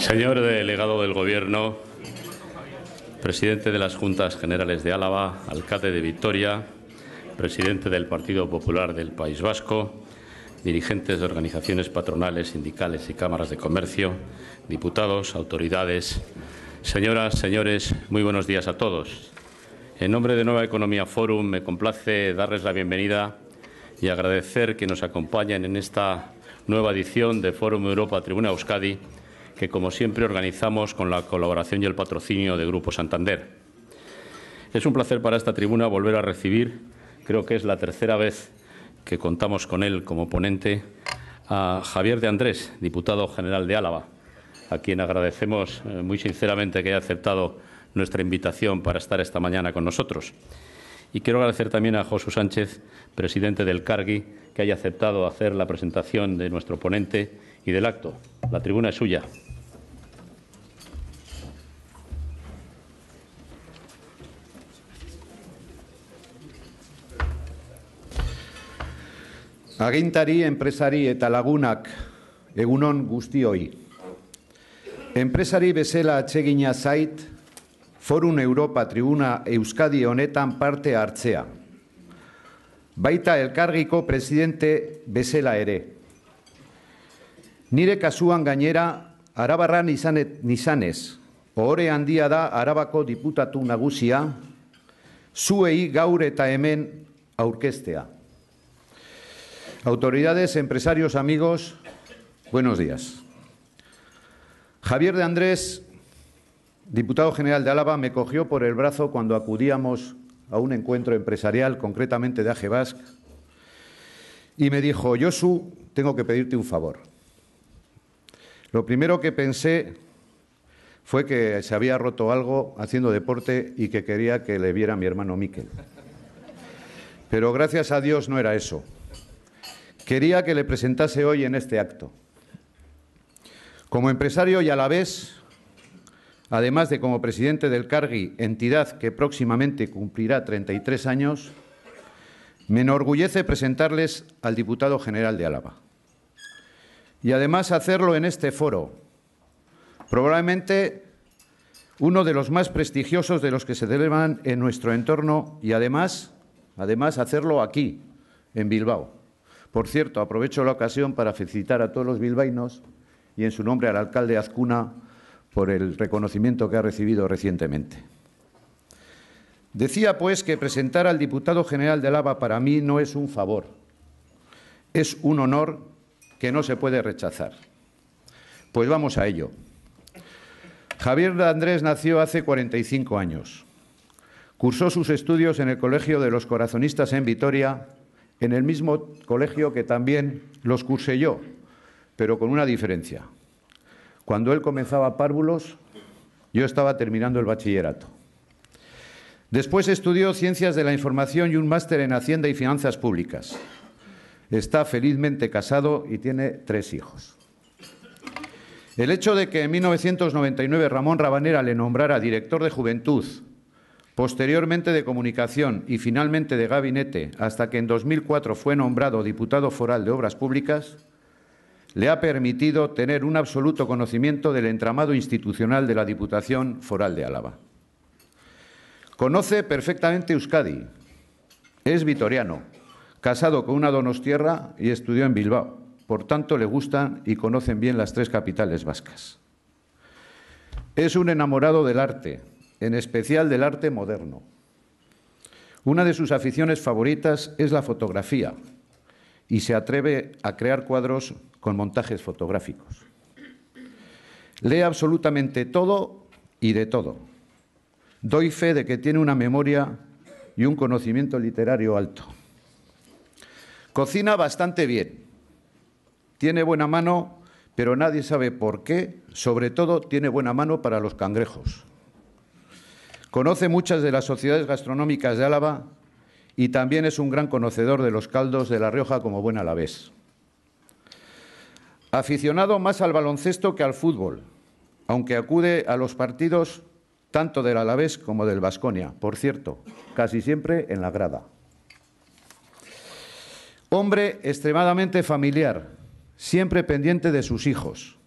Señor delegado del Gobierno, presidente de las Juntas Generales de Álava, alcalde de Vitoria, presidente del Partido Popular del País Vasco, dirigentes de organizaciones patronales, sindicales y cámaras de comercio, diputados, autoridades, señoras, señores, muy buenos días a todos. En nombre de Nueva Economía Forum me complace darles la bienvenida y agradecer que nos acompañen en esta nueva edición de Fórum Europa Tribuna Euskadi, que como siempre organizamos con la colaboración y el patrocinio de Grupo Santander. Es un placer para esta tribuna volver a recibir, creo que es la tercera vez que contamos con él como ponente, a Javier de Andrés, diputado general de Álava, a quien agradecemos muy sinceramente que haya aceptado nuestra invitación para estar esta mañana con nosotros. Y quiero agradecer también a Josu Sánchez, presidente del Cargi, que haya aceptado hacer la presentación de nuestro ponente y del acto. La tribuna es suya. Agintari, enpresari eta lagunak egunon guztioi. Enpresari bezala atsegina zait, Forum Europa Tribuna Euskadi honetan parte hartzea. Baita Elkargiko presidente bezala ere. Nire kasuan gainera, Arabarran izanez, ohore handia da Arabako diputatu nagusia, zuei gaur eta hemen aurkeztea. Autoridades, empresarios, amigos, buenos días. Javier de Andrés, diputado general de Álava, me cogió por el brazo cuando acudíamos a un encuentro empresarial, concretamente de AG Basque, y me dijo: Josu, tengo que pedirte un favor. Lo primero que pensé fue que se había roto algo haciendo deporte y que quería que le viera a mi hermano Miquel. Pero gracias a Dios no era eso. Quería que le presentase hoy en este acto. Como empresario y a la vez, además de como presidente del Cargi, entidad que próximamente cumplirá 33 años, me enorgullece presentarles al diputado general de Álava. Y además hacerlo en este foro, probablemente uno de los más prestigiosos de los que se celebran en nuestro entorno y además hacerlo aquí, en Bilbao. Por cierto, aprovecho la ocasión para felicitar a todos los bilbaínos y en su nombre al alcalde Azcuna por el reconocimiento que ha recibido recientemente. Decía, pues, que presentar al diputado general de Álava para mí no es un favor, es un honor que no se puede rechazar. Pues vamos a ello. Javier de Andrés nació hace 45 años. Cursó sus estudios en el Colegio de los Corazonistas en Vitoria, en el mismo colegio que también los cursé yo, pero con una diferencia. Cuando él comenzaba párvulos, yo estaba terminando el bachillerato. Después estudió Ciencias de la Información y un máster en Hacienda y Finanzas Públicas. Está felizmente casado y tiene 3 hijos. El hecho de que en 1999 Ramón Rabanera le nombrara director de Juventud, posteriormente de Comunicación y finalmente de Gabinete, hasta que en 2004 fue nombrado diputado foral de Obras Públicas, le ha permitido tener un absoluto conocimiento del entramado institucional de la Diputación Foral de Álava. Conoce perfectamente Euskadi, es vitoriano, casado con una donostiarra y estudió en Bilbao. Por tanto, le gustan y conocen bien las 3 capitales vascas. Es un enamorado del arte, en especial del arte moderno. Una de sus aficiones favoritas es la fotografía y se atreve a crear cuadros con montajes fotográficos. Lee absolutamente todo y de todo. Doy fe de que tiene una memoria y un conocimiento literario alto. Cocina bastante bien. Tiene buena mano, pero nadie sabe por qué. Sobre todo, tiene buena mano para los cangrejos. Conoce muchas de las sociedades gastronómicas de Álava y también es un gran conocedor de los caldos de La Rioja como buen alavés. Aficionado más al baloncesto que al fútbol, aunque acude a los partidos tanto del Alavés como del Baskonia, por cierto, casi siempre en la grada. Hombre extremadamente familiar, siempre pendiente de sus hijos.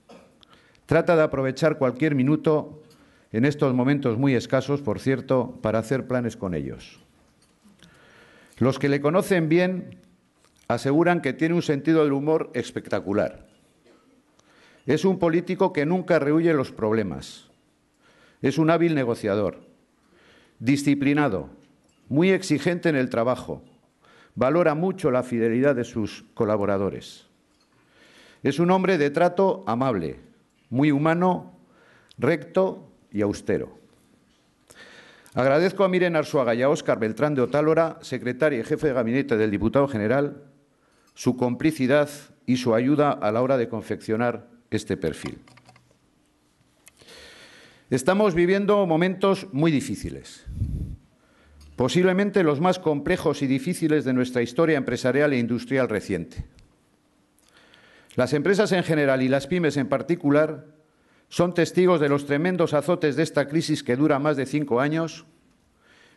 trata de aprovechar cualquier minuto, en estos momentos muy escasos, por cierto, para hacer planes con ellos. Los que le conocen bien aseguran que tiene un sentido del humor espectacular. Es un político que nunca rehúye los problemas. Es un hábil negociador, disciplinado, muy exigente en el trabajo, valora mucho la fidelidad de sus colaboradores. Es un hombre de trato amable, muy humano, recto y austero. Agradezco a Miren Arzuaga y a Óscar Beltrán de Otálora, secretario y jefe de gabinete del diputado general, su complicidad y su ayuda a la hora de confeccionar este perfil. Estamos viviendo momentos muy difíciles, posiblemente los más complejos y difíciles de nuestra historia empresarial e industrial reciente. Las empresas en general y las pymes en particular son testigos de los tremendos azotes de esta crisis que dura más de 5 años,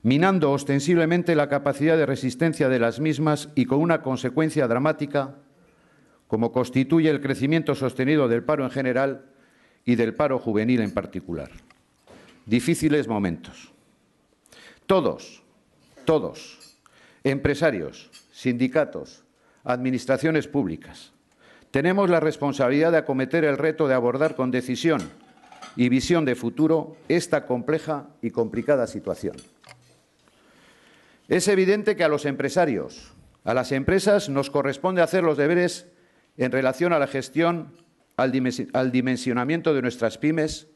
minando ostensiblemente la capacidad de resistencia de las mismas y con una consecuencia dramática, como constituye el crecimiento sostenido del paro en general y del paro juvenil en particular. Difíciles momentos. Todos, empresarios, sindicatos, administraciones públicas, tenemos la responsabilidad de acometer el reto de abordar con decisión y visión de futuro esta compleja y complicada situación. Es evidente que a los empresarios, a las empresas, nos corresponde hacer los deberes en relación a la gestión, al dimensionamiento de nuestras pymes,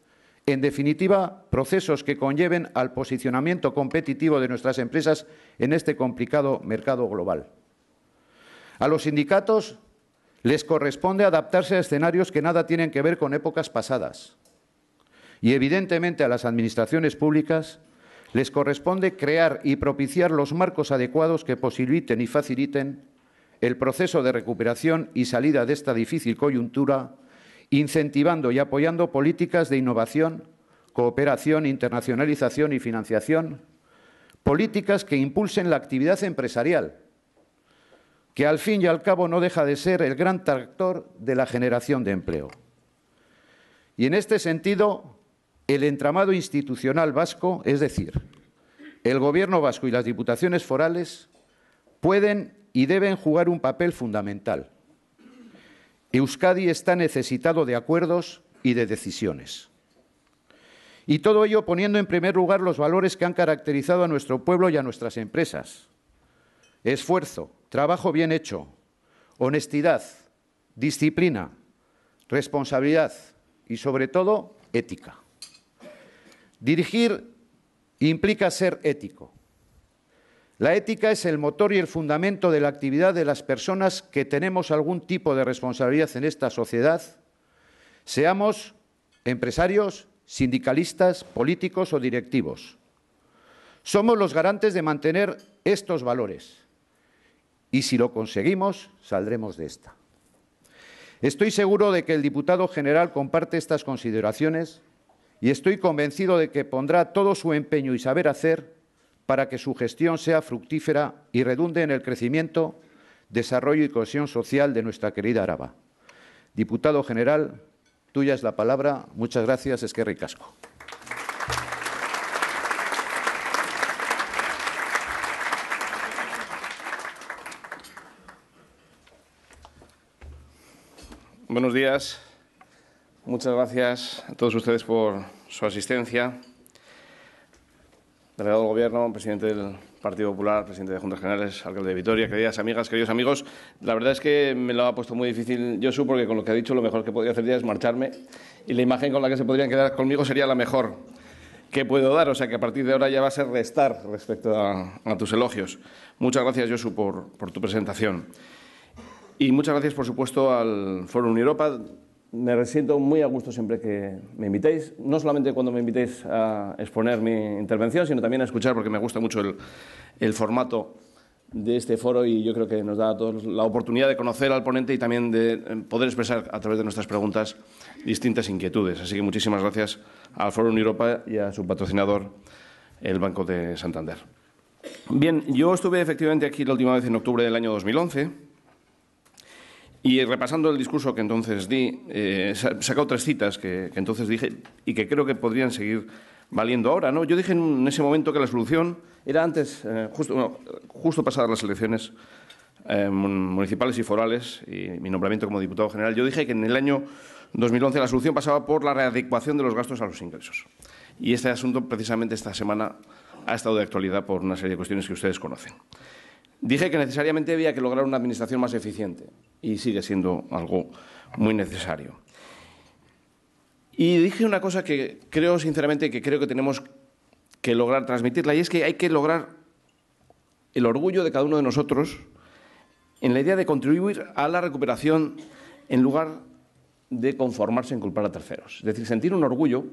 en definitiva, procesos que conlleven al posicionamiento competitivo de nuestras empresas en este complicado mercado global. A los sindicatos les corresponde adaptarse a escenarios que nada tienen que ver con épocas pasadas. Y, evidentemente, a las administraciones públicas les corresponde crear y propiciar los marcos adecuados que posibiliten y faciliten el proceso de recuperación y salida de esta difícil coyuntura, incentivando y apoyando políticas de innovación, cooperación, internacionalización y financiación, políticas que impulsen la actividad empresarial, que al fin y al cabo no deja de ser el gran tractor de la generación de empleo. Y en este sentido, el entramado institucional vasco, es decir, el Gobierno vasco y las diputaciones forales, pueden y deben jugar un papel fundamental. Euskadi está necesitado de acuerdos y de decisiones. Y todo ello poniendo en primer lugar los valores que han caracterizado a nuestro pueblo y a nuestras empresas. Esfuerzo, trabajo bien hecho, honestidad, disciplina, responsabilidad y, sobre todo, ética. Dirigir implica ser ético. La ética es el motor y el fundamento de la actividad de las personas que tenemos algún tipo de responsabilidad en esta sociedad, seamos empresarios, sindicalistas, políticos o directivos. Somos los garantes de mantener estos valores y, si lo conseguimos, saldremos de esta. Estoy seguro de que el diputado general comparte estas consideraciones y estoy convencido de que pondrá todo su empeño y saber hacer para que su gestión sea fructífera y redunde en el crecimiento, desarrollo y cohesión social de nuestra querida Araba. Diputado general, tuya es la palabra. Muchas gracias. Eskerrik asko. Buenos días. Muchas gracias a todos ustedes por su asistencia. Delegado del Gobierno, presidente del Partido Popular, presidente de Juntas Generales, alcalde de Vitoria, queridas amigas, queridos amigos. La verdad es que me lo ha puesto muy difícil Josu, porque con lo que ha dicho lo mejor que podría hacer ya es marcharme y la imagen con la que se podrían quedar conmigo sería la mejor que puedo dar. O sea que a partir de ahora ya va a ser restar respecto a tus elogios. Muchas gracias, Josu, por tu presentación. Y muchas gracias, por supuesto, al Foro Unieuropa. Me siento muy a gusto siempre que me invitéis, no solamente cuando me invitéis a exponer mi intervención, sino también a escuchar, porque me gusta mucho el formato de este foro y yo creo que nos da a todos la oportunidad de conocer al ponente y también de poder expresar a través de nuestras preguntas distintas inquietudes. Así que muchísimas gracias al Foro Unieuropa y a su patrocinador, el Banco de Santander. Bien, yo estuve efectivamente aquí la última vez en octubre del año 2011 Y repasando el discurso que entonces di, he sacado 3 citas que entonces dije y que creo que podrían seguir valiendo ahora, ¿no? Yo dije en ese momento que la solución era antes, justo pasadas las elecciones municipales y forales y mi nombramiento como diputado general. Yo dije que en el año 2011 la solución pasaba por la readecuación de los gastos a los ingresos. Y este asunto, precisamente esta semana, ha estado de actualidad por una serie de cuestiones que ustedes conocen. Dije que necesariamente había que lograr una administración más eficiente y sigue siendo algo muy necesario. Y dije una cosa que creo sinceramente que tenemos que lograr transmitirla, y es que hay que lograr el orgullo de cada uno de nosotros en la idea de contribuir a la recuperación en lugar de conformarse en culpar a terceros. Es decir, sentir un orgullo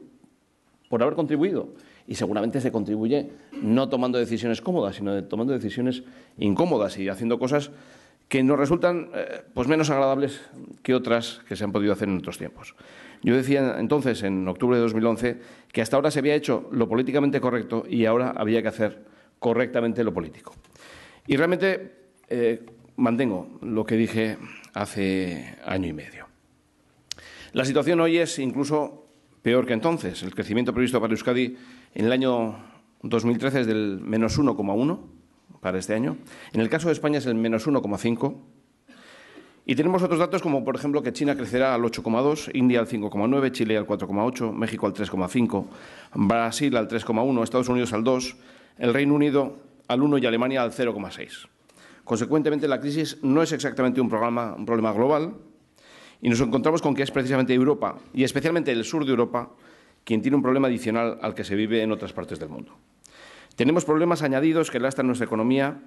por haber contribuido. Y seguramente se contribuye no tomando decisiones cómodas, sino tomando decisiones incómodas y haciendo cosas que nos resultan pues menos agradables que otras que se han podido hacer en otros tiempos. Yo decía entonces, en octubre de 2011, que hasta ahora se había hecho lo políticamente correcto y ahora había que hacer correctamente lo político. Y realmente mantengo lo que dije hace año y medio. La situación hoy es incluso peor que entonces. El crecimiento previsto para Euskadi en el año 2013 es del menos 1,1 para este año. En el caso de España es el menos 1,5. Y tenemos otros datos como, por ejemplo, que China crecerá al 8,2, India al 5,9, Chile al 4,8, México al 3,5, Brasil al 3,1, Estados Unidos al 2, el Reino Unido al 1 y Alemania al 0,6. Consecuentemente, la crisis no es exactamente un problema global y nos encontramos con que es precisamente Europa, y especialmente el sur de Europa, quien tiene un problema adicional al que se vive en otras partes del mundo. Tenemos problemas añadidos que lastan nuestra economía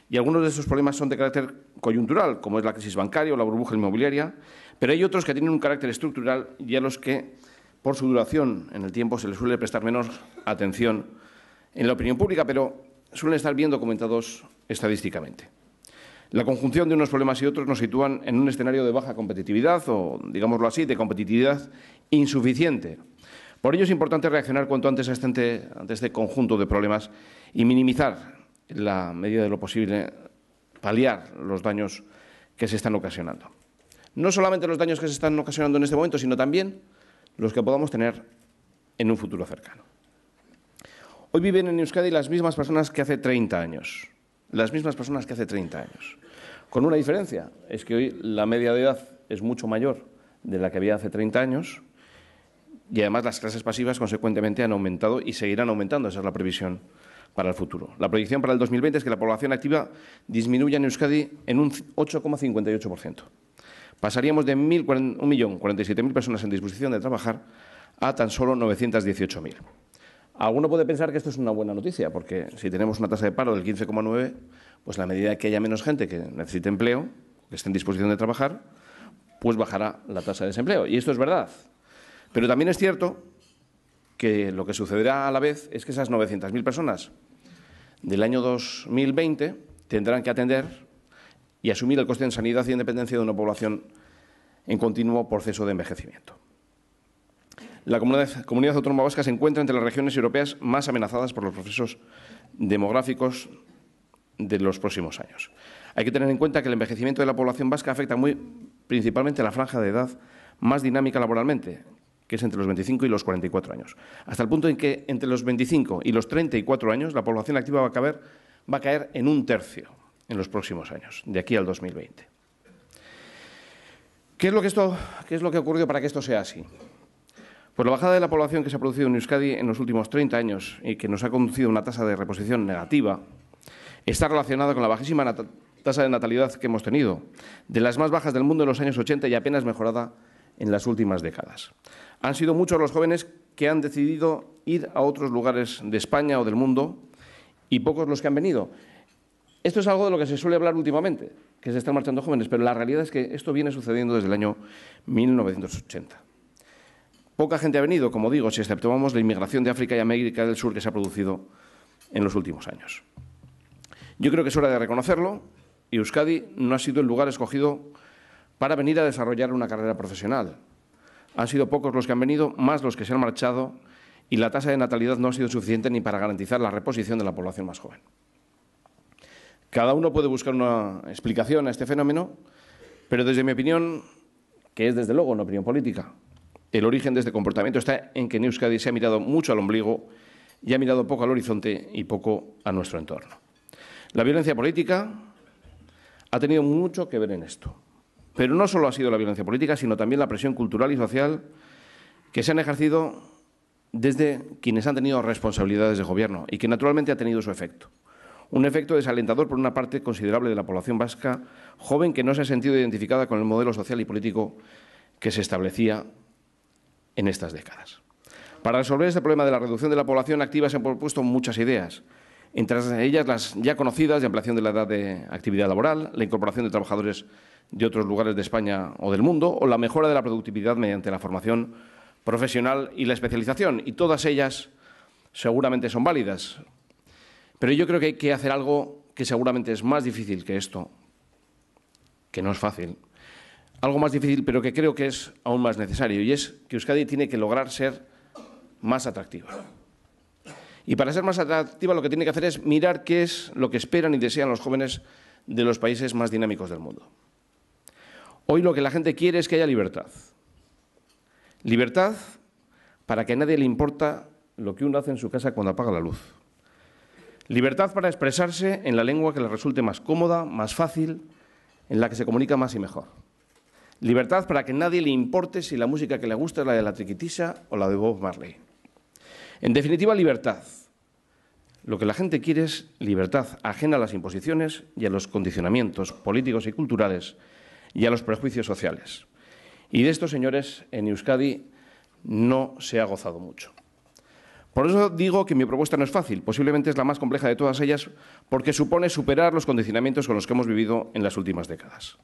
y algunos de esos problemas son de carácter coyuntural, como es la crisis bancaria o la burbuja inmobiliaria, pero hay otros que tienen un carácter estructural y a los que, por su duración en el tiempo, se les suele prestar menos atención en la opinión pública, pero suelen estar bien documentados estadísticamente. La conjunción de unos problemas y otros nos sitúan en un escenario de baja competitividad o, digámoslo así, de competitividad insuficiente. Por ello es importante reaccionar cuanto antes ante este conjunto de problemas y minimizar, en la medida de lo posible, paliar los daños que se están ocasionando. No solamente los daños que se están ocasionando en este momento, sino también los que podamos tener en un futuro cercano. Hoy viven en Euskadi las mismas personas que hace 30 años. Las mismas personas que hace 30 años. Con una diferencia, es que hoy la media de edad es mucho mayor de la que había hace 30 años y además las clases pasivas consecuentemente han aumentado y seguirán aumentando. Esa es la previsión para el futuro. La proyección para el 2020 es que la población activa disminuya en Euskadi en un 8,58%. Pasaríamos de 1.047.000 personas en disposición de trabajar a tan solo 918.000. Alguno puede pensar que esto es una buena noticia, porque si tenemos una tasa de paro del 15,9, pues a la medida que haya menos gente que necesite empleo, que esté en disposición de trabajar, pues bajará la tasa de desempleo. Y esto es verdad. Pero también es cierto que lo que sucederá a la vez es que esas 900.000 personas del año 2020 tendrán que atender y asumir el coste en sanidad y en dependencia de una población en continuo proceso de envejecimiento. La comunidad autónoma vasca se encuentra entre las regiones europeas más amenazadas por los procesos demográficos de los próximos años. Hay que tener en cuenta que el envejecimiento de la población vasca afecta principalmente a la franja de edad más dinámica laboralmente, que es entre los 25 y los 44 años, hasta el punto en que entre los 25 y los 34 años la población activa va a caer en un tercio en los próximos años, de aquí al 2020. ¿Qué es lo que ha ocurrido para que esto sea así? Pues la bajada de la población que se ha producido en Euskadi en los últimos 30 años y que nos ha conducido a una tasa de reposición negativa está relacionada con la bajísima tasa de natalidad que hemos tenido, de las más bajas del mundo en los años 80 y apenas mejorada en las últimas décadas. Han sido muchos los jóvenes que han decidido ir a otros lugares de España o del mundo y pocos los que han venido. Esto es algo de lo que se suele hablar últimamente, que se están marchando jóvenes, pero la realidad es que esto viene sucediendo desde el año 1980. Poca gente ha venido, como digo, si exceptuamos la inmigración de África y América del Sur que se ha producido en los últimos años. Yo creo que es hora de reconocerlo y Euskadi no ha sido el lugar escogido para venir a desarrollar una carrera profesional. Han sido pocos los que han venido, más los que se han marchado y la tasa de natalidad no ha sido suficiente ni para garantizar la reposición de la población más joven. Cada uno puede buscar una explicación a este fenómeno, Pero desde mi opinión, que es desde luego una opinión política, el origen de este comportamiento está en que en Euskadi se ha mirado mucho al ombligo y ha mirado poco al horizonte y poco a nuestro entorno. La violencia política ha tenido mucho que ver en esto. Pero no solo ha sido la violencia política, sino también la presión cultural y social que se han ejercido desde quienes han tenido responsabilidades de gobierno y que naturalmente ha tenido su efecto. Un efecto desalentador por una parte considerable de la población vasca joven que no se ha sentido identificada con el modelo social y político que se establecía en estas décadas. Para resolver este problema de la reducción de la población activa se han propuesto muchas ideas, entre ellas las ya conocidas de ampliación de la edad de actividad laboral, la incorporación de trabajadores de otros lugares de España o del mundo o la mejora de la productividad mediante la formación profesional y la especialización. Y todas ellas seguramente son válidas. Pero yo creo que hay que hacer algo que seguramente es más difícil que esto, que no es fácil. Algo más difícil, pero que creo que es aún más necesario, y es que Euskadi tiene que lograr ser más atractiva. Y para ser más atractiva lo que tiene que hacer es mirar qué es lo que esperan y desean los jóvenes de los países más dinámicos del mundo. Hoy lo que la gente quiere es que haya libertad. Libertad para que a nadie le importa lo que uno hace en su casa cuando apaga la luz. Libertad para expresarse en la lengua que le resulte más cómoda, más fácil, en la que se comunica más y mejor. Libertad para que a nadie le importe si la música que le gusta es la de la Triquitisa o la de Bob Marley. En definitiva, libertad. Lo que la gente quiere es libertad, ajena a las imposiciones y a los condicionamientos políticos y culturales y a los prejuicios sociales. Y de esto, señores, en Euskadi no se ha gozado mucho. Por eso digo que mi propuesta no es fácil, posiblemente es la más compleja de todas ellas, porque supone superar los condicionamientos con los que hemos vivido en las últimas décadas.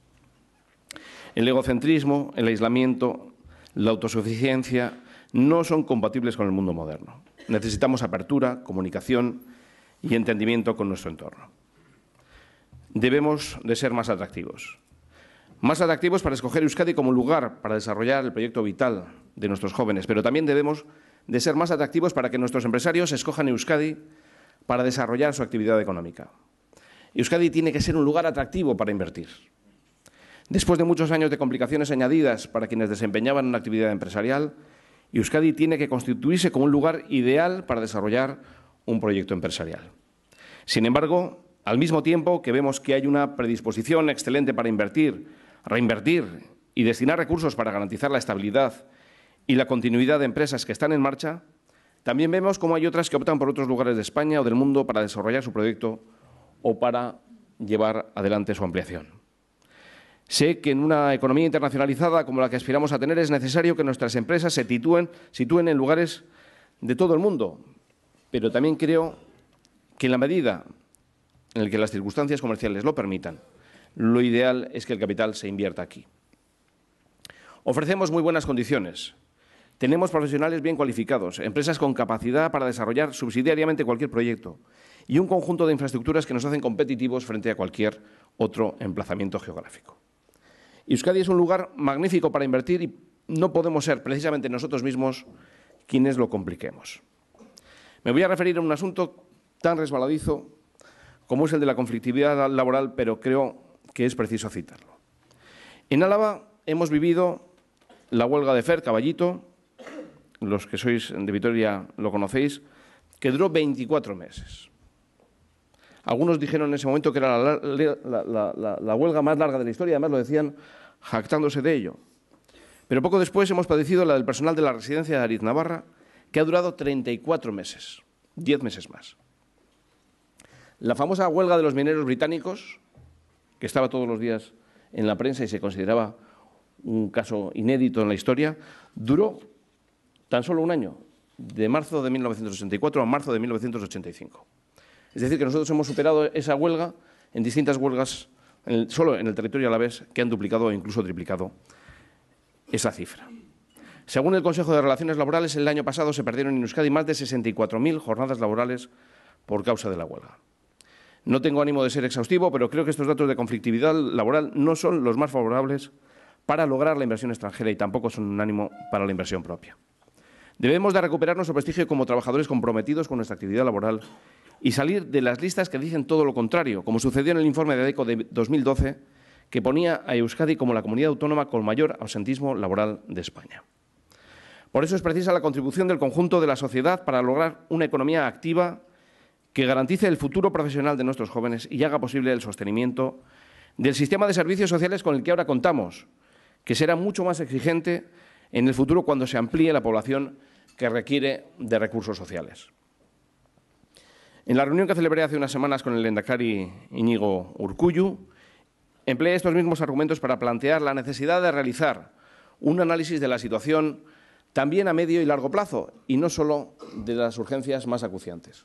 El egocentrismo, el aislamiento, la autosuficiencia no son compatibles con el mundo moderno. Necesitamos apertura, comunicación y entendimiento con nuestro entorno. Debemos de ser más atractivos. Más atractivos para escoger Euskadi como lugar para desarrollar el proyecto vital de nuestros jóvenes, pero también debemos de ser más atractivos para que nuestros empresarios escojan Euskadi para desarrollar su actividad económica. Euskadi tiene que ser un lugar atractivo para invertir. Después de muchos años de complicaciones añadidas para quienes desempeñaban una actividad empresarial, Euskadi tiene que constituirse como un lugar ideal para desarrollar un proyecto empresarial. Sin embargo, al mismo tiempo que vemos que hay una predisposición excelente para invertir, reinvertir y destinar recursos para garantizar la estabilidad y la continuidad de empresas que están en marcha, también vemos cómo hay otras que optan por otros lugares de España o del mundo para desarrollar su proyecto o para llevar adelante su ampliación. Sé que en una economía internacionalizada como la que aspiramos a tener es necesario que nuestras empresas se sitúen en lugares de todo el mundo, pero también creo que en la medida en la que las circunstancias comerciales lo permitan, lo ideal es que el capital se invierta aquí. Ofrecemos muy buenas condiciones. Tenemos profesionales bien cualificados, empresas con capacidad para desarrollar subsidiariamente cualquier proyecto y un conjunto de infraestructuras que nos hacen competitivos frente a cualquier otro emplazamiento geográfico. Euskadi es un lugar magnífico para invertir y no podemos ser precisamente nosotros mismos quienes lo compliquemos. Me voy a referir a un asunto tan resbaladizo como es el de la conflictividad laboral, pero creo que es preciso citarlo. En Álava hemos vivido la huelga de FER, Caballito, los que sois de Vitoria lo conocéis, que duró 24 meses. Algunos dijeron en ese momento que era la huelga más larga de la historia, además lo decían jactándose de ello. Pero poco después hemos padecido la del personal de la residencia de Ariznabarra, que ha durado 34 meses, 10 meses más. La famosa huelga de los mineros británicos, que estaba todos los días en la prensa y se consideraba un caso inédito en la historia, duró tan solo un año, de marzo de 1984 a marzo de 1985. Es decir, que nosotros hemos superado esa huelga en distintas huelgas, solo en el territorio alavés, que han duplicado o incluso triplicado esa cifra. Según el Consejo de Relaciones Laborales, el año pasado se perdieron en Euskadi más de 64.000 jornadas laborales por causa de la huelga. No tengo ánimo de ser exhaustivo, pero creo que estos datos de conflictividad laboral no son los más favorables para lograr la inversión extranjera y tampoco son un ánimo para la inversión propia. Debemos de recuperar nuestro prestigio como trabajadores comprometidos con nuestra actividad laboral y salir de las listas que dicen todo lo contrario, como sucedió en el informe de ADECO de 2012, que ponía a Euskadi como la comunidad autónoma con mayor absentismo laboral de España. Por eso es precisa la contribución del conjunto de la sociedad para lograr una economía activa que garantice el futuro profesional de nuestros jóvenes y haga posible el sostenimiento del sistema de servicios sociales con el que ahora contamos, que será mucho más exigente en el futuro cuando se amplíe la población que requiere de recursos sociales. En la reunión que celebré hace unas semanas con el lehendakari Iñigo Urkullu, empleé estos mismos argumentos para plantear la necesidad de realizar un análisis de la situación también a medio y largo plazo, y no solo de las urgencias más acuciantes.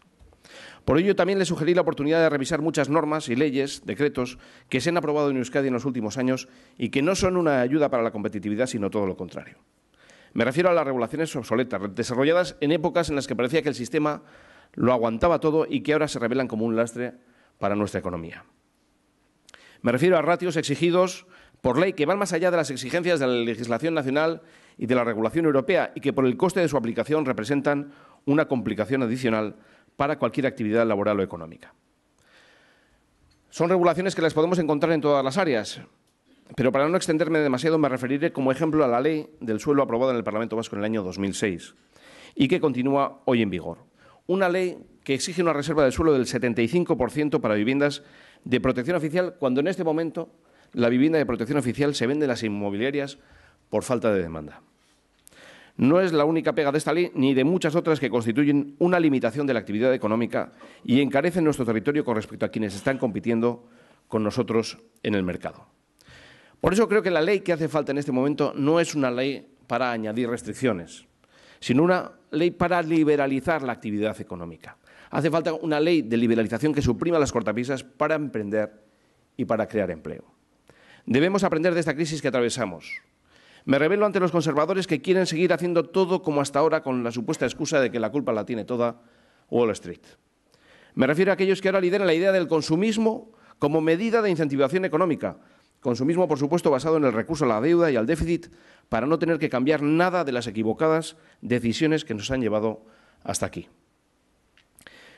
Por ello, también le sugerí la oportunidad de revisar muchas normas y leyes, decretos, que se han aprobado en Euskadi en los últimos años y que no son una ayuda para la competitividad, sino todo lo contrario. Me refiero a las regulaciones obsoletas, desarrolladas en épocas en las que parecía que el sistema lo aguantaba todo y que ahora se revelan como un lastre para nuestra economía. Me refiero a ratios exigidos por ley que van más allá de las exigencias de la legislación nacional y de la regulación europea y que por el coste de su aplicación representan una complicación adicional para cualquier actividad laboral o económica. Son regulaciones que las podemos encontrar en todas las áreas, pero para no extenderme demasiado me referiré como ejemplo a la Ley del Suelo aprobada en el Parlamento Vasco en el año 2006 y que continúa hoy en vigor. Una ley que exige una reserva de suelo del 75% para viviendas de protección oficial, cuando en este momento la vivienda de protección oficial se vende en las inmobiliarias por falta de demanda. No es la única pega de esta ley ni de muchas otras que constituyen una limitación de la actividad económica y encarecen nuestro territorio con respecto a quienes están compitiendo con nosotros en el mercado. Por eso creo que la ley que hace falta en este momento no es una ley para añadir restricciones, sino una ley para liberalizar la actividad económica. Hace falta una ley de liberalización que suprima las cortapisas para emprender y para crear empleo. Debemos aprender de esta crisis que atravesamos. Me rebelo ante los conservadores que quieren seguir haciendo todo como hasta ahora con la supuesta excusa de que la culpa la tiene toda Wall Street. Me refiero a aquellos que ahora lideran la idea del consumismo como medida de incentivación económica. Consumismo, por supuesto, basado en el recurso a la deuda y al déficit para no tener que cambiar nada de las equivocadas decisiones que nos han llevado hasta aquí.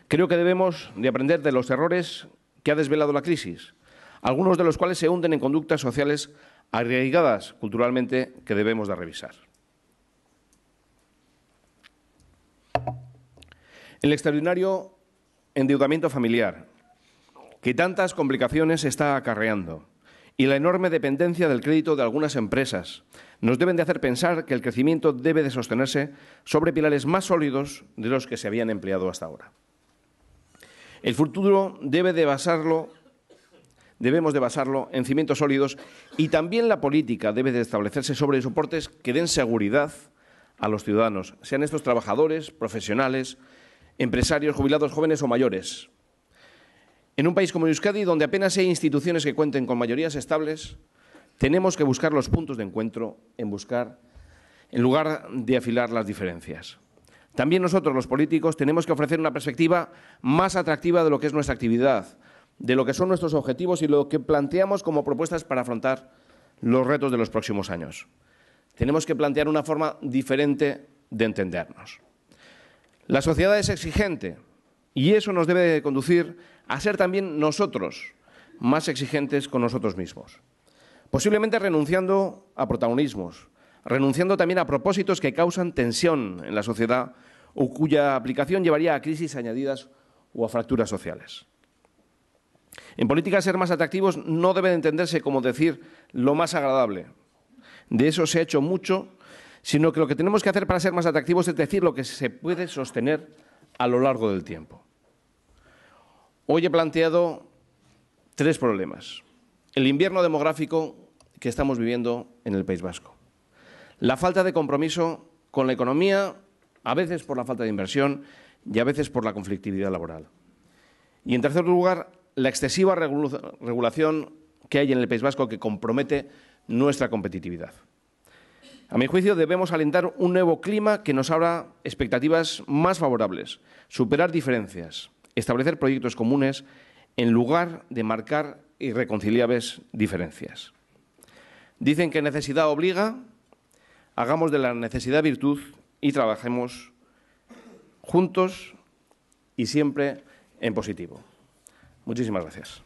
Creo que debemos de aprender de los errores que ha desvelado la crisis, algunos de los cuales se hunden en conductas sociales arraigadas culturalmente que debemos de revisar. El extraordinario endeudamiento familiar, que tantas complicaciones está acarreando, y la enorme dependencia del crédito de algunas empresas nos deben de hacer pensar que el crecimiento debe de sostenerse sobre pilares más sólidos de los que se habían empleado hasta ahora. El futuro debemos de basarlo en cimientos sólidos y también la política debe de establecerse sobre soportes que den seguridad a los ciudadanos, sean estos trabajadores, profesionales, empresarios, jubilados, jóvenes o mayores. En un país como Euskadi, donde apenas hay instituciones que cuenten con mayorías estables, tenemos que buscar los puntos de encuentro en lugar de afilar las diferencias. También nosotros, los políticos, tenemos que ofrecer una perspectiva más atractiva de lo que es nuestra actividad, de lo que son nuestros objetivos y lo que planteamos como propuestas para afrontar los retos de los próximos años. Tenemos que plantear una forma diferente de entendernos. La sociedad es exigente y eso nos debe de conducir a ser también nosotros más exigentes con nosotros mismos. Posiblemente renunciando a protagonismos, renunciando también a propósitos que causan tensión en la sociedad o cuya aplicación llevaría a crisis añadidas o a fracturas sociales. En política, ser más atractivos no debe de entenderse como decir lo más agradable. De eso se ha hecho mucho, sino que lo que tenemos que hacer para ser más atractivos es decir lo que se puede sostener a lo largo del tiempo. Hoy he planteado tres problemas. El invierno demográfico que estamos viviendo en el País Vasco. La falta de compromiso con la economía, a veces por la falta de inversión y a veces por la conflictividad laboral. Y, en tercer lugar, la excesiva regulación que hay en el País Vasco que compromete nuestra competitividad. A mi juicio, debemos alentar un nuevo clima que nos abra expectativas más favorables, superar diferencias, establecer proyectos comunes en lugar de marcar irreconciliables diferencias. Dicen que necesidad obliga, hagamos de la necesidad virtud y trabajemos juntos y siempre en positivo. Muchísimas gracias.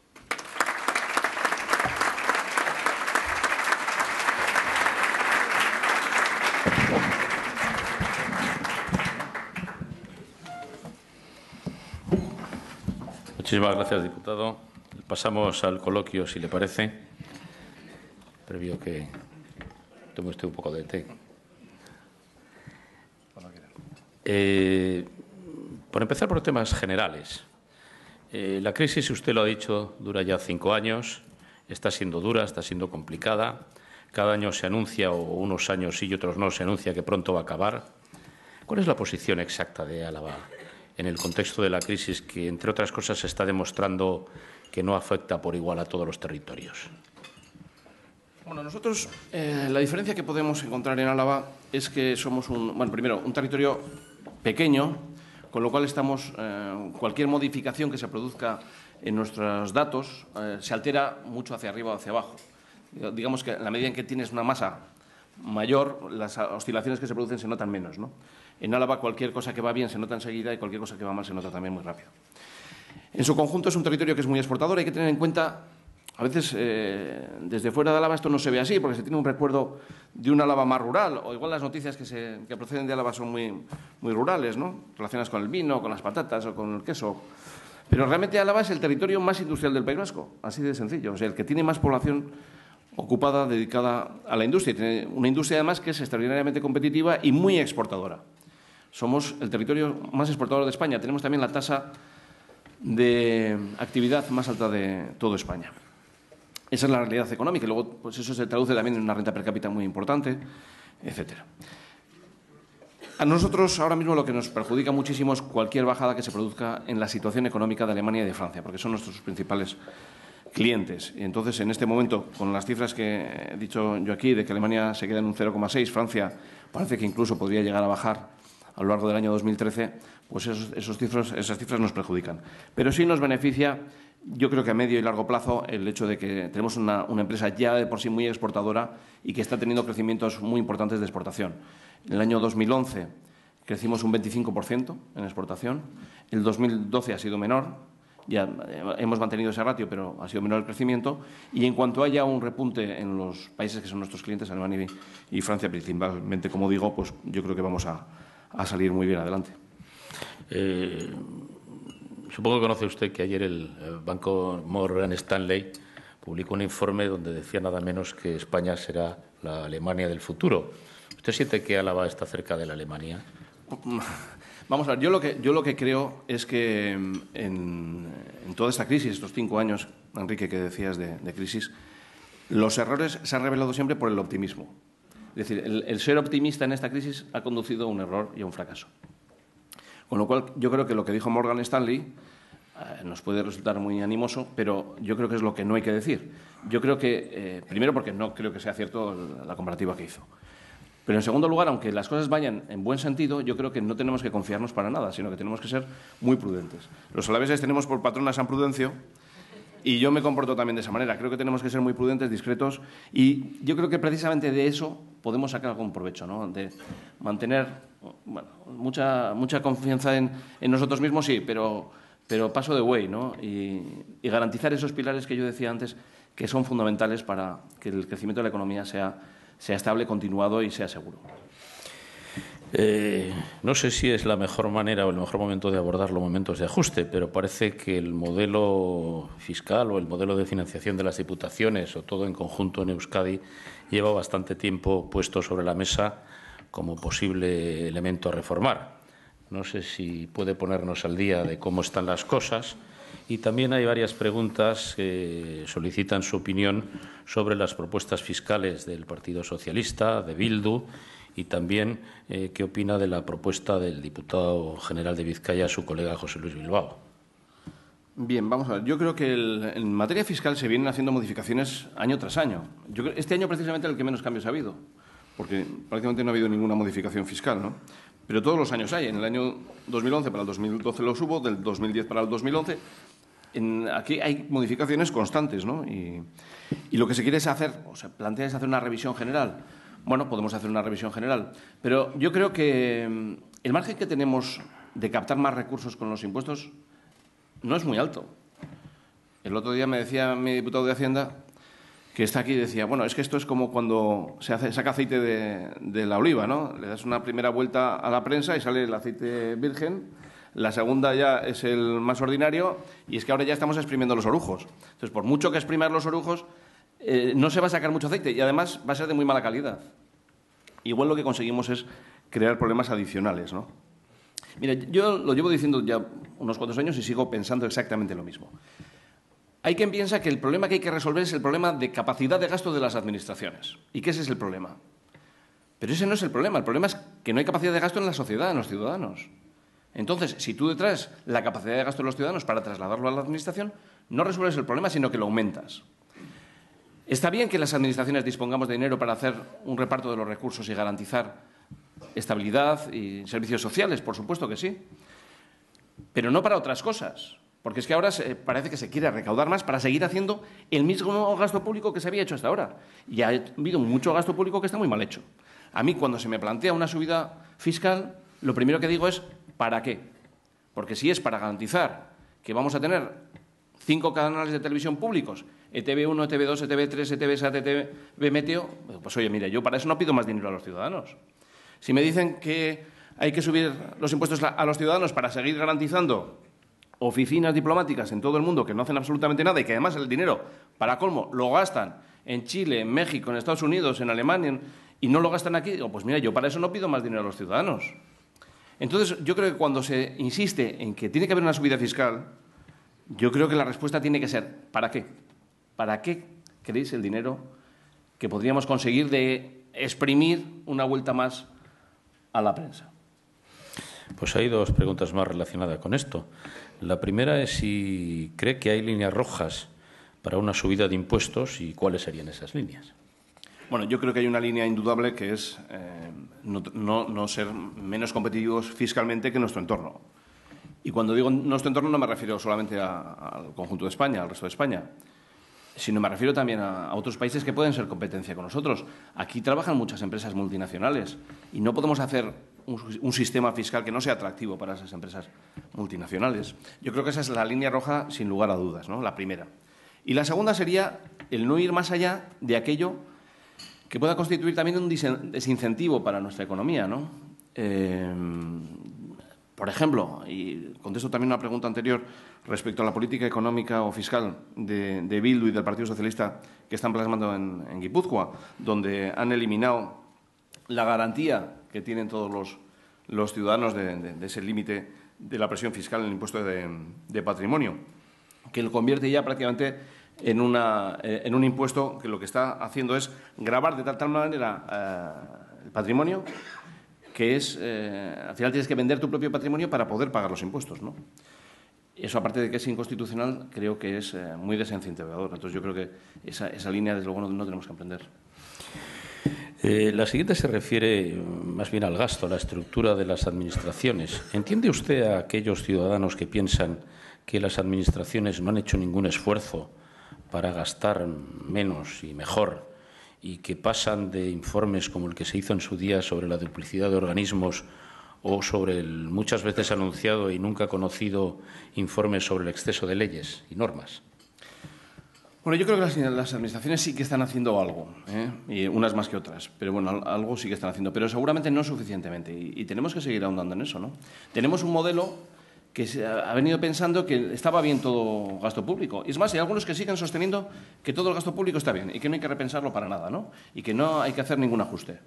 Muchísimas gracias, diputado. Pasamos al coloquio, si le parece, previo que tome usted un poco de té. Por empezar por temas generales. La crisis, usted lo ha dicho, dura ya 5 años, está siendo dura, está siendo complicada. Cada año se anuncia, o unos años sí y otros no, se anuncia que pronto va a acabar. ¿Cuál es la posición exacta de Álava en el contexto de la crisis que, entre otras cosas, se está demostrando que no afecta por igual a todos los territorios? Bueno, nosotros la diferencia que podemos encontrar en Álava es que somos primero, un territorio pequeño, con lo cual estamos cualquier modificación que se produzca en nuestros datos se altera mucho hacia arriba o hacia abajo. Digamos que en la medida en que tienes una masa mayor, las oscilaciones que se producen se notan menos, ¿no? En Álava cualquier cosa que va bien se nota enseguida y cualquier cosa que va mal se nota también muy rápido. En su conjunto es un territorio que es muy exportador. Hay que tener en cuenta, a veces desde fuera de Álava esto no se ve así, porque se tiene un recuerdo de un Álava más rural, o igual las noticias que proceden de Álava son muy rurales, ¿no? Relacionadas con el vino, con las patatas o con el queso. Pero realmente Álava es el territorio más industrial del País Vasco, así de sencillo. O sea, el que tiene más población ocupada, dedicada a la industria. Tiene una industria, además, que es extraordinariamente competitiva y muy exportadora. Somos el territorio más exportador de España. Tenemos también la tasa de actividad más alta de toda España. Esa es la realidad económica y luego pues eso se traduce también en una renta per cápita muy importante, etcétera. A nosotros ahora mismo lo que nos perjudica muchísimo es cualquier bajada que se produzca en la situación económica de Alemania y de Francia, porque son nuestros principales clientes. Y entonces, en este momento, con las cifras que he dicho yo aquí, de que Alemania se queda en un 0,6, Francia parece que incluso podría llegar a bajar a lo largo del año 2013, pues esas cifras nos perjudican. Pero sí nos beneficia, yo creo que a medio y largo plazo, el hecho de que tenemos una empresa ya de por sí muy exportadora y que está teniendo crecimientos muy importantes de exportación. En el año 2011 crecimos un 25% en exportación, el 2012 ha sido menor, ya hemos mantenido ese ratio, pero ha sido menor el crecimiento. Y en cuanto haya un repunte en los países que son nuestros clientes, Alemania y Francia principalmente, como digo, pues yo creo que vamos a salir muy bien adelante. Supongo que conoce usted que ayer el banco Morgan Stanley publicó un informe donde decía nada menos que España será la Alemania del futuro. ¿Usted siente que Álava está cerca de la Alemania? Vamos a ver, yo lo que creo es que en toda esta crisis, estos 5 años, Enrique, que decías de crisis, los errores se han revelado siempre por el optimismo. Es decir, el ser optimista en esta crisis ha conducido a un error y a un fracaso. Con lo cual, yo creo que lo que dijo Morgan Stanley nos puede resultar muy animoso, pero yo creo que es lo que no hay que decir. Yo creo que, primero, porque no creo que sea cierto la comparativa que hizo. Pero, en segundo lugar, aunque las cosas vayan en buen sentido, yo creo que no tenemos que confiarnos para nada, sino que tenemos que ser muy prudentes. Los alaveses tenemos por patrón a San Prudencio y yo me comporto también de esa manera. Creo que tenemos que ser muy prudentes, discretos y yo creo que precisamente de eso podemos sacar algún provecho, ¿no? De mantener mucha confianza en nosotros mismos, sí, pero paso de way, ¿no? Y garantizar esos pilares que yo decía antes que son fundamentales para que el crecimiento de la economía sea estable, continuado y sea seguro. No sé si es la mejor manera o el mejor momento de abordar los momentos de ajuste, pero parece que el modelo fiscal o el modelo de financiación de las diputaciones o todo en conjunto en Euskadi lleva bastante tiempo puesto sobre la mesa como posible elemento a reformar. No sé si puede ponernos al día de cómo están las cosas. Y también hay varias preguntas que solicitan su opinión sobre las propuestas fiscales del Partido Socialista, de Bildu, y también qué opina de la propuesta del diputado general de Vizcaya, su colega José Luis Bilbao. Bien, vamos a ver. Yo creo que en materia fiscal se vienen haciendo modificaciones año tras año. Este año precisamente es el que menos cambios ha habido, porque prácticamente no ha habido ninguna modificación fiscal, ¿no? Pero todos los años hay. En el año 2011 para el 2012 los hubo, del 2010 para el 2011. Aquí hay modificaciones constantes, ¿no? Y lo que se quiere es hacer, o se plantea es hacer una revisión general. Bueno, podemos hacer una revisión general, pero yo creo que el margen que tenemos de captar más recursos con los impuestos no es muy alto. El otro día me decía mi diputado de Hacienda, que está aquí, decía, bueno, es que esto es como cuando se saca aceite de la oliva, ¿no? Le das una primera vuelta a la prensa y sale el aceite virgen, la segunda ya es el más ordinario, y es que ahora ya estamos exprimiendo los orujos. Entonces, por mucho que exprimar los orujos, no se va a sacar mucho aceite y además va a ser de muy mala calidad. Igual lo que conseguimos es crear problemas adicionales, ¿no? Mira, yo lo llevo diciendo ya unos cuantos años y sigo pensando exactamente lo mismo. Hay quien piensa que el problema que hay que resolver es el problema de capacidad de gasto de las administraciones y que ese es el problema. Pero ese no es el problema es que no hay capacidad de gasto en la sociedad, en los ciudadanos. Entonces, si tú detraes la capacidad de gasto de los ciudadanos para trasladarlo a la administración, no resuelves el problema, sino que lo aumentas. Está bien que las administraciones dispongamos de dinero para hacer un reparto de los recursos y garantizar estabilidad y servicios sociales, por supuesto que sí, pero no para otras cosas, porque es que ahora parece que se quiere recaudar más para seguir haciendo el mismo gasto público que se había hecho hasta ahora. Y ha habido mucho gasto público que está muy mal hecho. A mí, cuando se me plantea una subida fiscal, lo primero que digo es ¿para qué? Porque si es para garantizar que vamos a tener 5 canales de televisión públicos, ETV1, ETV2, ETV3, ETV-SAT, ETV Meteo, pues oye, mira, yo para eso no pido más dinero a los ciudadanos. Si me dicen que hay que subir los impuestos a los ciudadanos para seguir garantizando oficinas diplomáticas en todo el mundo que no hacen absolutamente nada y que además el dinero, para colmo, lo gastan en Chile, en México, en Estados Unidos, en Alemania y no lo gastan aquí, digo, pues mira, yo para eso no pido más dinero a los ciudadanos. Entonces, yo creo que cuando se insiste en que tiene que haber una subida fiscal, yo creo que la respuesta tiene que ser ¿para qué? ¿Para qué queréis el dinero que podríamos conseguir de exprimir una vuelta más a la prensa? Pues hay 2 preguntas más relacionadas con esto. La primera es si cree que hay líneas rojas para una subida de impuestos y cuáles serían esas líneas. Bueno, yo creo que hay una línea indudable que es no ser menos competitivos fiscalmente que nuestro entorno. Y cuando digo nuestro entorno no me refiero solamente al conjunto de España, al resto de España, sino me refiero también a otros países que pueden ser competencia con nosotros. Aquí trabajan muchas empresas multinacionales y no podemos hacer un sistema fiscal que no sea atractivo para esas empresas multinacionales. Yo creo que esa es la línea roja, sin lugar a dudas, ¿no? La primera. Y la segunda sería el no ir más allá de aquello que pueda constituir también un desincentivo para nuestra economía, ¿no? Por ejemplo, y contesto también una pregunta anterior respecto a la política económica o fiscal de Bildu y del Partido Socialista que están plasmando en Guipúzcoa, donde han eliminado la garantía que tienen todos los ciudadanos de ese límite de la presión fiscal en el impuesto de patrimonio, que lo convierte ya prácticamente en un impuesto que lo que está haciendo es gravar de tal manera el patrimonio que es, al final tienes que vender tu propio patrimonio para poder pagar los impuestos, ¿no? Eso, aparte de que es inconstitucional, creo que es muy desincentivador. Entonces, yo creo que esa línea, desde luego, no tenemos que emprender. La siguiente se refiere más bien al gasto, a la estructura de las administraciones. ¿Entiende usted a aquellos ciudadanos que piensan que las administraciones no han hecho ningún esfuerzo para gastar menos y mejor y que pasan de informes como el que se hizo en su día sobre la duplicidad de organismos o sobre el muchas veces anunciado y nunca conocido informe sobre el exceso de leyes y normas? Bueno, yo creo que las administraciones sí que están haciendo algo, y unas más que otras, pero bueno, algo sí que están haciendo, pero seguramente no suficientemente y tenemos que seguir ahondando en eso, ¿no? Tenemos un modelo que se ha venido pensando que estaba bien todo gasto público. Y es más, hay algunos que siguen sosteniendo que todo el gasto público está bien y que no hay que repensarlo para nada, ¿no? Y que no hay que hacer ningún ajuste.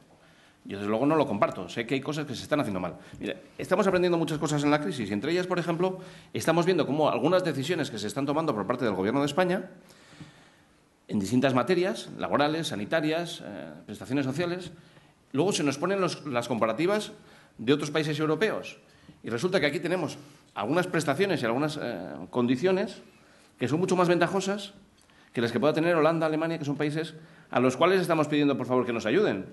Yo, desde luego, no lo comparto. Sé que hay cosas que se están haciendo mal. Mira, estamos aprendiendo muchas cosas en la crisis y entre ellas, por ejemplo, estamos viendo cómo algunas decisiones que se están tomando por parte del Gobierno de España en distintas materias, laborales, sanitarias, prestaciones sociales, luego se nos ponen las comparativas de otros países europeos. Y resulta que aquí tenemos algunas prestaciones y algunas condiciones que son mucho más ventajosas que las que pueda tener Holanda, Alemania, que son países a los cuales estamos pidiendo, por favor, que nos ayuden.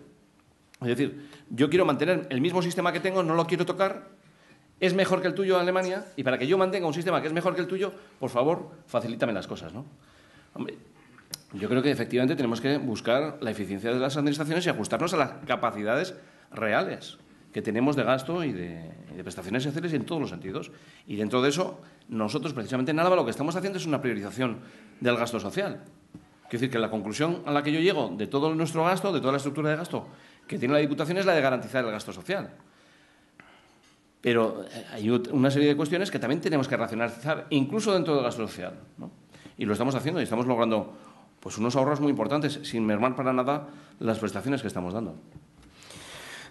Es decir, yo quiero mantener el mismo sistema que tengo, no lo quiero tocar, es mejor que el tuyo, Alemania, y para que yo mantenga un sistema que es mejor que el tuyo, por favor, facilítame las cosas, ¿no? Hombre, yo creo que efectivamente tenemos que buscar la eficiencia de las administraciones y ajustarnos a las capacidades reales que tenemos de gasto y de prestaciones sociales en todos los sentidos. Y dentro de eso, nosotros precisamente en Álava lo que estamos haciendo es una priorización del gasto social. Es decir, que la conclusión a la que yo llego de todo nuestro gasto, de toda la estructura de gasto que tiene la Diputación, es la de garantizar el gasto social. Pero hay una serie de cuestiones que también tenemos que racionalizar, incluso dentro del gasto social, ¿no? Y lo estamos haciendo y estamos logrando pues unos ahorros muy importantes, sin mermar para nada las prestaciones que estamos dando.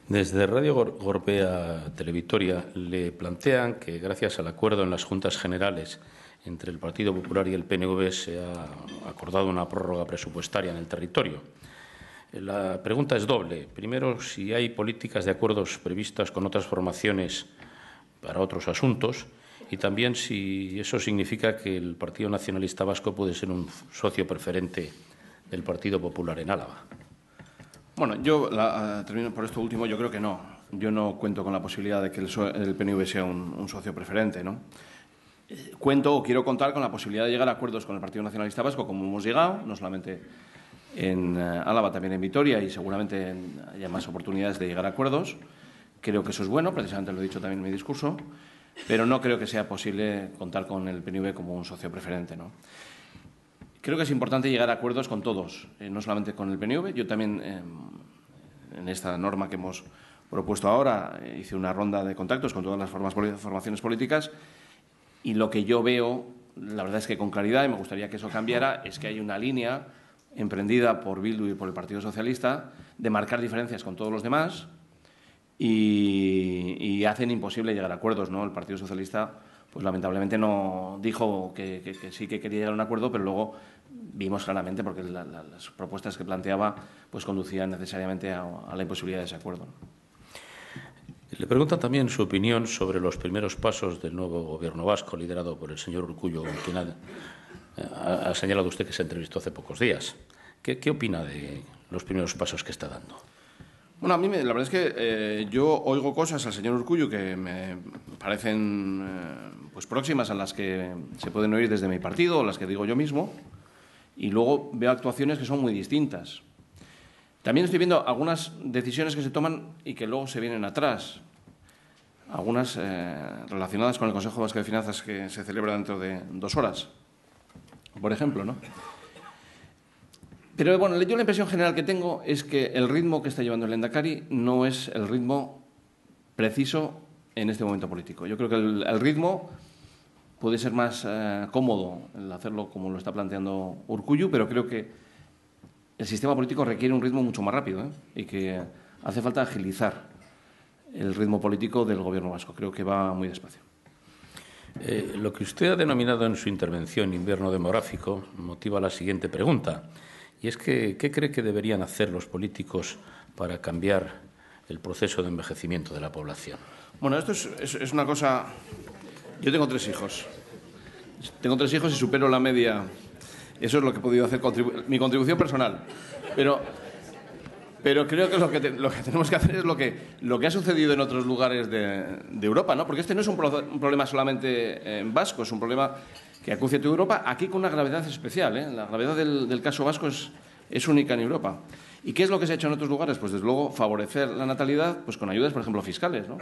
Desde Radio Gorbea Televitoria le plantean que gracias al acuerdo en las Juntas Generales entre el Partido Popular y el PNV se ha acordado una prórroga presupuestaria en el territorio. La pregunta es doble. Primero, si hay políticas de acuerdos previstas con otras formaciones para otros asuntos, y también si eso significa que el Partido Nacionalista Vasco puede ser un socio preferente del Partido Popular en Álava. Bueno, yo termino por esto último. Yo creo que no. Yo no cuento con la posibilidad de que el PNV sea un socio preferente, ¿no? Cuento o quiero contar con la posibilidad de llegar a acuerdos con el Partido Nacionalista Vasco, como hemos llegado, no solamente en Álava, también en Vitoria, y seguramente haya más oportunidades de llegar a acuerdos. Creo que eso es bueno, precisamente lo he dicho también en mi discurso, pero no creo que sea posible contar con el PNV como un socio preferente, ¿no? Creo que es importante llegar a acuerdos con todos, no solamente con el PNV. Yo también, en esta norma que hemos propuesto ahora, hice una ronda de contactos con todas las formaciones políticas, y lo que yo veo, la verdad es que con claridad, y me gustaría que eso cambiara, es que hay una línea emprendida por Bildu y por el Partido Socialista de marcar diferencias con todos los demás y hacen imposible llegar a acuerdos, ¿no? El Partido Socialista, pues lamentablemente no dijo que sí que quería llegar a un acuerdo, pero luego vimos claramente, porque las propuestas que planteaba pues conducían necesariamente a la imposibilidad de ese acuerdo. Le preguntan también su opinión sobre los primeros pasos del nuevo Gobierno vasco, liderado por el señor Urkullu, quien ha señalado usted que se entrevistó hace pocos días. ¿Qué opina de los primeros pasos que está dando? Bueno, a mí la verdad es que yo oigo cosas al señor Urkullu que me parecen pues próximas a las que se pueden oír desde mi partido o las que digo yo mismo, y luego veo actuaciones que son muy distintas. También estoy viendo algunas decisiones que se toman y que luego se vienen atrás. Algunas relacionadas con el Consejo Vasco de Finanzas que se celebra dentro de 2 horas, por ejemplo, ¿no? Pero bueno, yo la impresión general que tengo es que el ritmo que está llevando el Lehendakari no es el ritmo preciso en este momento político. Yo creo que el ritmo puede ser más cómodo el hacerlo como lo está planteando Urkullu, pero creo que el sistema político requiere un ritmo mucho más rápido, y que hace falta agilizar el ritmo político del Gobierno vasco. Creo que va muy despacio. Lo que usted ha denominado en su intervención invierno demográfico motiva la siguiente pregunta, y es que ¿qué cree que deberían hacer los políticos para cambiar el proceso de envejecimiento de la población? Bueno, esto es una cosa... Yo tengo 3 hijos. Tengo 3 hijos y supero la media. Eso es lo que he podido hacer, mi contribución personal. Pero creo que lo que tenemos que hacer es lo que ha sucedido en otros lugares de Europa, ¿no? Porque este no es un problema solamente vasco, es un problema que acucia a toda Europa, aquí con una gravedad especial, ¿eh? La gravedad del caso vasco es única en Europa. ¿Y qué es lo que se ha hecho en otros lugares? Pues desde luego favorecer la natalidad pues con ayudas, por ejemplo, fiscales, ¿no?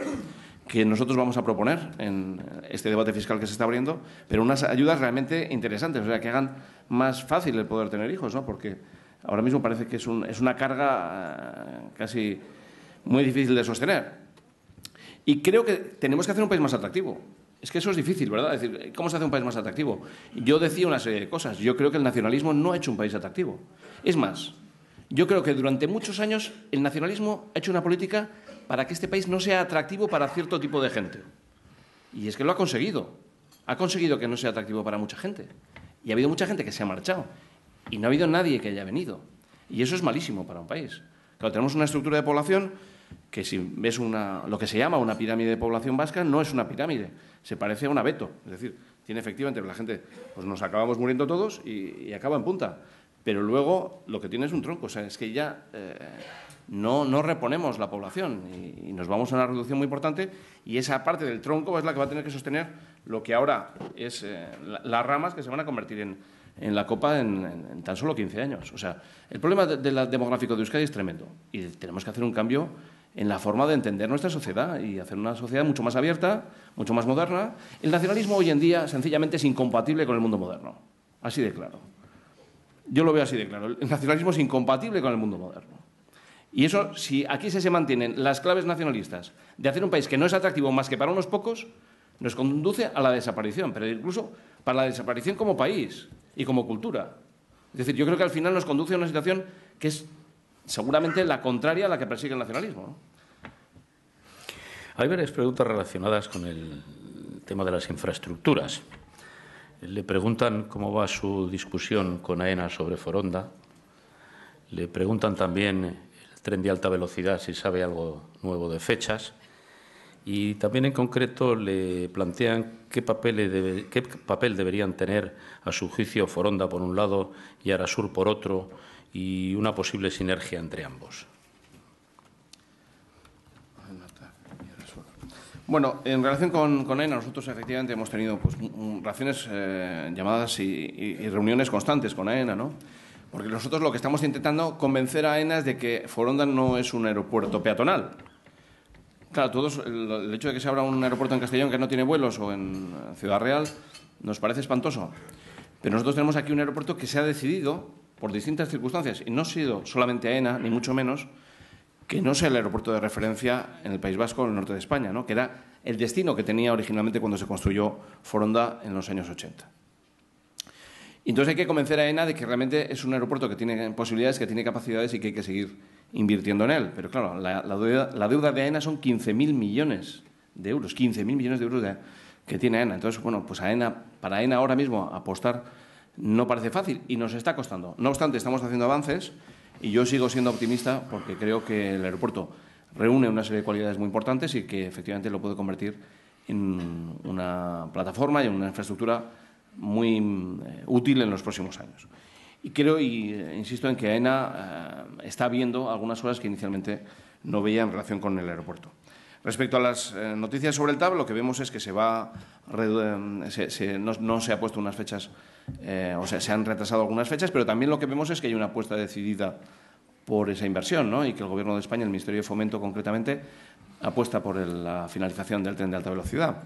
Que nosotros vamos a proponer en este debate fiscal que se está abriendo, pero unas ayudas realmente interesantes, o sea, que hagan más fácil el poder tener hijos, ¿no? Porque ahora mismo parece que es una carga casi muy difícil de sostener. Y creo que tenemos que hacer un país más atractivo. Es que eso es difícil, ¿verdad? Es decir, ¿cómo se hace un país más atractivo? Yo decía una serie de cosas. Yo creo que el nacionalismo no ha hecho un país atractivo. Es más, yo creo que durante muchos años el nacionalismo ha hecho una política para que este país no sea atractivo para cierto tipo de gente. Y es que lo ha conseguido. Ha conseguido que no sea atractivo para mucha gente. Y ha habido mucha gente que se ha marchado. Y no ha habido nadie que haya venido. Y eso es malísimo para un país. Claro, tenemos una estructura de población que si ves lo que se llama una pirámide de población vasca, no es una pirámide. Se parece a un abeto. Es decir, tiene efectivamente la gente, pues nos acabamos muriendo todos y acaba en punta. Pero luego lo que tiene es un tronco. O sea, es que ya no reponemos la población y nos vamos a una reducción muy importante, y esa parte del tronco es la que va a tener que sostener lo que ahora es las ramas que se van a convertir en la copa en tan solo 15 años. O sea, el problema demográfico de Euskadi es tremendo y tenemos que hacer un cambio en la forma de entender nuestra sociedad y hacer una sociedad mucho más abierta, mucho más moderna. El nacionalismo hoy en día sencillamente es incompatible con el mundo moderno. Así de claro. Yo lo veo así de claro. El nacionalismo es incompatible con el mundo moderno. Y eso, si aquí se mantienen las claves nacionalistas de hacer un país que no es atractivo más que para unos pocos, nos conduce a la desaparición, pero incluso para la desaparición como país y como cultura. Es decir, yo creo que al final nos conduce a una situación que es seguramente la contraria a la que persigue el nacionalismo, ¿no? Hay varias preguntas relacionadas con el tema de las infraestructuras. Le preguntan cómo va su discusión con AENA sobre Foronda. Le preguntan también el tren de alta velocidad, si sabe algo nuevo de fechas. Y también en concreto le plantean qué papel deberían tener a su juicio Foronda por un lado y Arasur por otro, y una posible sinergia entre ambos. Bueno, en relación con AENA, nosotros efectivamente hemos tenido pues, relaciones, llamadas y reuniones constantes con AENA, ¿no? Porque nosotros lo que estamos intentando convencer a AENA es de que Foronda no es un aeropuerto peatonal. Claro, el hecho de que se abra un aeropuerto en Castellón que no tiene vuelos o en Ciudad Real nos parece espantoso. Pero nosotros tenemos aquí un aeropuerto que se ha decidido por distintas circunstancias, y no ha sido solamente AENA, ni mucho menos, que no sea el aeropuerto de referencia en el País Vasco o en el norte de España, ¿no? Que era el destino que tenía originalmente cuando se construyó Foronda en los años 80. Y entonces hay que convencer a AENA de que realmente es un aeropuerto que tiene posibilidades, que tiene capacidades y que hay que seguir invirtiendo en él. Pero claro, la deuda de AENA son 15.000 millones de euros, 15.000 millones de euros que tiene AENA. Entonces, bueno, pues para AENA ahora mismo apostar no parece fácil y nos está costando. No obstante, estamos haciendo avances. Y yo sigo siendo optimista porque creo que el aeropuerto reúne una serie de cualidades muy importantes y que efectivamente lo puede convertir en una plataforma y en una infraestructura muy útil en los próximos años. Y creo, insisto en que AENA está viendo algunas cosas que inicialmente no veía en relación con el aeropuerto. Respecto a las noticias sobre el TAV, lo que vemos es que no se ha puesto unas fechas, o sea, se han retrasado algunas fechas, pero también lo que vemos es que hay una apuesta decidida por esa inversión, ¿no? Y que el Gobierno de España, el Ministerio de Fomento concretamente, apuesta por la finalización del tren de alta velocidad.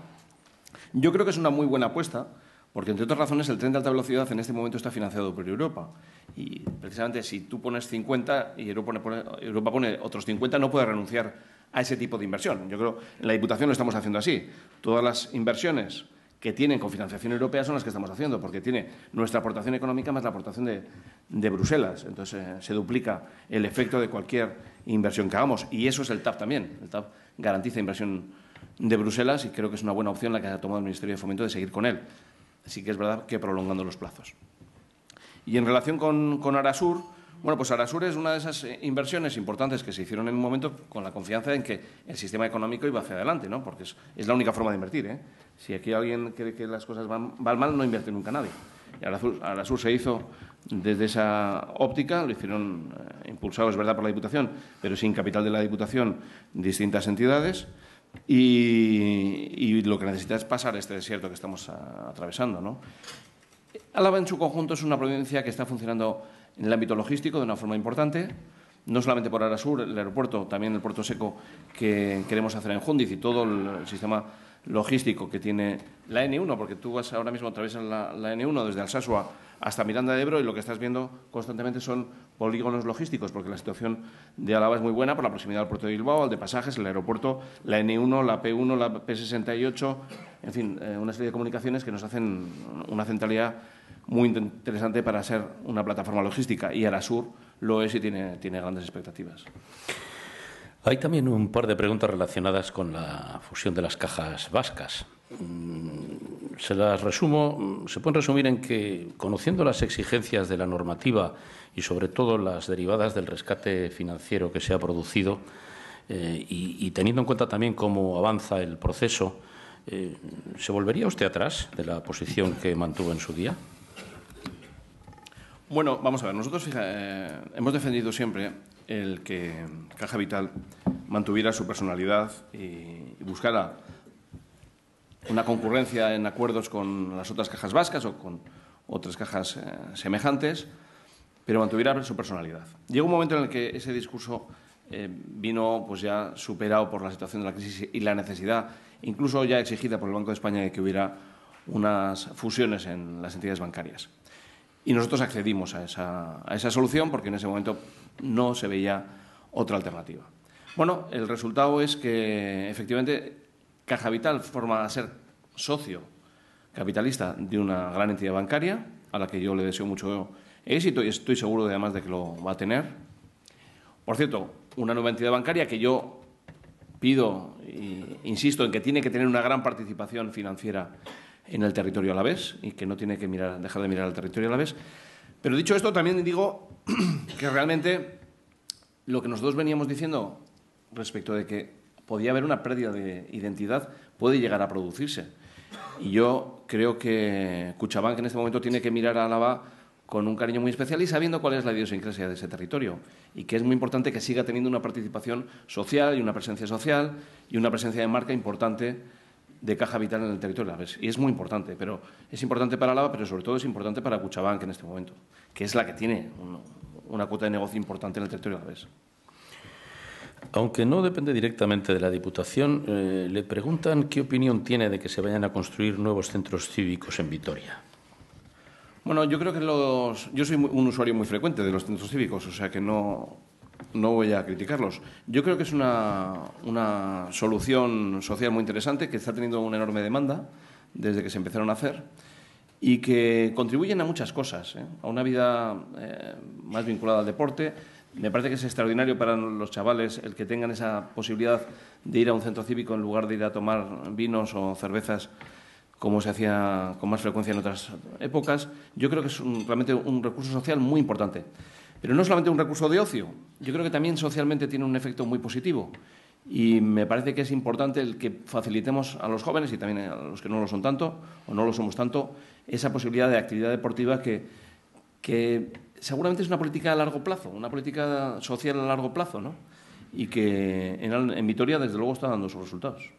Yo creo que es una muy buena apuesta, porque, entre otras razones, el tren de alta velocidad en este momento está financiado por Europa. Y, precisamente, si tú pones 50 y Europa pone otros 50, no puede renunciar a ese tipo de inversión. Yo creo que en la Diputación lo estamos haciendo así. Todas las inversiones que tienen con financiación europea son las que estamos haciendo, porque tiene nuestra aportación económica más la aportación de Bruselas. Entonces, se duplica el efecto de cualquier inversión que hagamos. Y eso es el TAV también. El TAV garantiza inversión de Bruselas y creo que es una buena opción la que ha tomado el Ministerio de Fomento de seguir con él. Así que es verdad que prolongando los plazos. Y en relación con Arasur, bueno, pues Arasur es una de esas inversiones importantes que se hicieron en un momento con la confianza en que el sistema económico iba hacia adelante, ¿no? Porque es la única forma de invertir, ¿eh? Si aquí alguien cree que las cosas van mal, no invierte nunca nadie. Y Arasur se hizo desde esa óptica, lo hicieron impulsados, es verdad, por la Diputación, pero sin capital de la Diputación, distintas entidades. Y lo que necesita es pasar este desierto que estamos atravesando, ¿no? Álava en su conjunto es una provincia que está funcionando en el ámbito logístico de una forma importante, no solamente por Arasur, el aeropuerto, también el puerto seco que queremos hacer en Jundiz y todo el sistema logístico que tiene la N1, porque tú vas ahora mismo, atraviesas la N1 desde Alsasua hasta Miranda de Ebro y lo que estás viendo constantemente son polígonos logísticos, porque la situación de Álava es muy buena por la proximidad al puerto de Bilbao, al de pasajes, el aeropuerto, la N1, la P1, la P68, en fin, una serie de comunicaciones que nos hacen una centralidad muy interesante para ser una plataforma logística, y Arasur lo es y tiene grandes expectativas. Hay también un par de preguntas relacionadas con la fusión de las cajas vascas. Se las resumo. Se pueden resumir en que, conociendo las exigencias de la normativa y, sobre todo, las derivadas del rescate financiero que se ha producido y teniendo en cuenta también cómo avanza el proceso, ¿se volvería usted atrás de la posición que mantuvo en su día? Bueno, vamos a ver. Nosotros hemos defendido siempre el que Caja Vital mantuviera su personalidad y buscara una concurrencia en acuerdos con las otras cajas vascas o con otras cajas semejantes, pero mantuviera su personalidad. Llegó un momento en el que ese discurso vino pues ya superado por la situación de la crisis y la necesidad, incluso ya exigida por el Banco de España, de que hubiera unas fusiones en las entidades bancarias. Y nosotros accedimos a esa solución porque en ese momento no se veía otra alternativa. Bueno, el resultado es que, efectivamente, Caja Vital forma a ser socio capitalista de una gran entidad bancaria, a la que yo le deseo mucho éxito y estoy seguro, además, de que lo va a tener. Por cierto, una nueva entidad bancaria que yo pido e insisto en que tiene que tener una gran participación financiera en el territorio alavés y que no tiene que dejar de mirar al territorio alavés. Pero dicho esto, también digo que realmente lo que nosotros veníamos diciendo respecto de que podía haber una pérdida de identidad puede llegar a producirse. Y yo creo que Kutxabank en este momento tiene que mirar a Álava con un cariño muy especial y sabiendo cuál es la idiosincrasia de ese territorio y que es muy importante que siga teniendo una participación social y una presencia social y una presencia de marca importante de Caja Vital en el territorio alavés. Y es muy importante, pero es importante para Álava, pero sobre todo es importante para Kutxabank en este momento, que es la que tiene una cuota de negocio importante en el territorio alavés. Aunque no depende directamente de la Diputación, le preguntan qué opinión tiene de que se vayan a construir nuevos centros cívicos en Vitoria. Bueno, yo creo que yo soy un usuario muy frecuente de los centros cívicos, o sea que no voy a criticarlos. Yo creo que es una solución social muy interesante que está teniendo una enorme demanda desde que se empezaron a hacer y que contribuyen a muchas cosas, a una vida más vinculada al deporte. Me parece que es extraordinario para los chavales el que tengan esa posibilidad de ir a un centro cívico en lugar de ir a tomar vinos o cervezas como se hacía con más frecuencia en otras épocas. Yo creo que es realmente un recurso social muy importante. Pero no solamente un recurso de ocio, yo creo que también socialmente tiene un efecto muy positivo. Y me parece que es importante el que facilitemos a los jóvenes y también a los que no lo son tanto o no lo somos tanto, esa posibilidad de actividad deportiva que seguramente es una política a largo plazo, una política social a largo plazo, ¿no? Y que en Vitoria, desde luego, está dando sus resultados.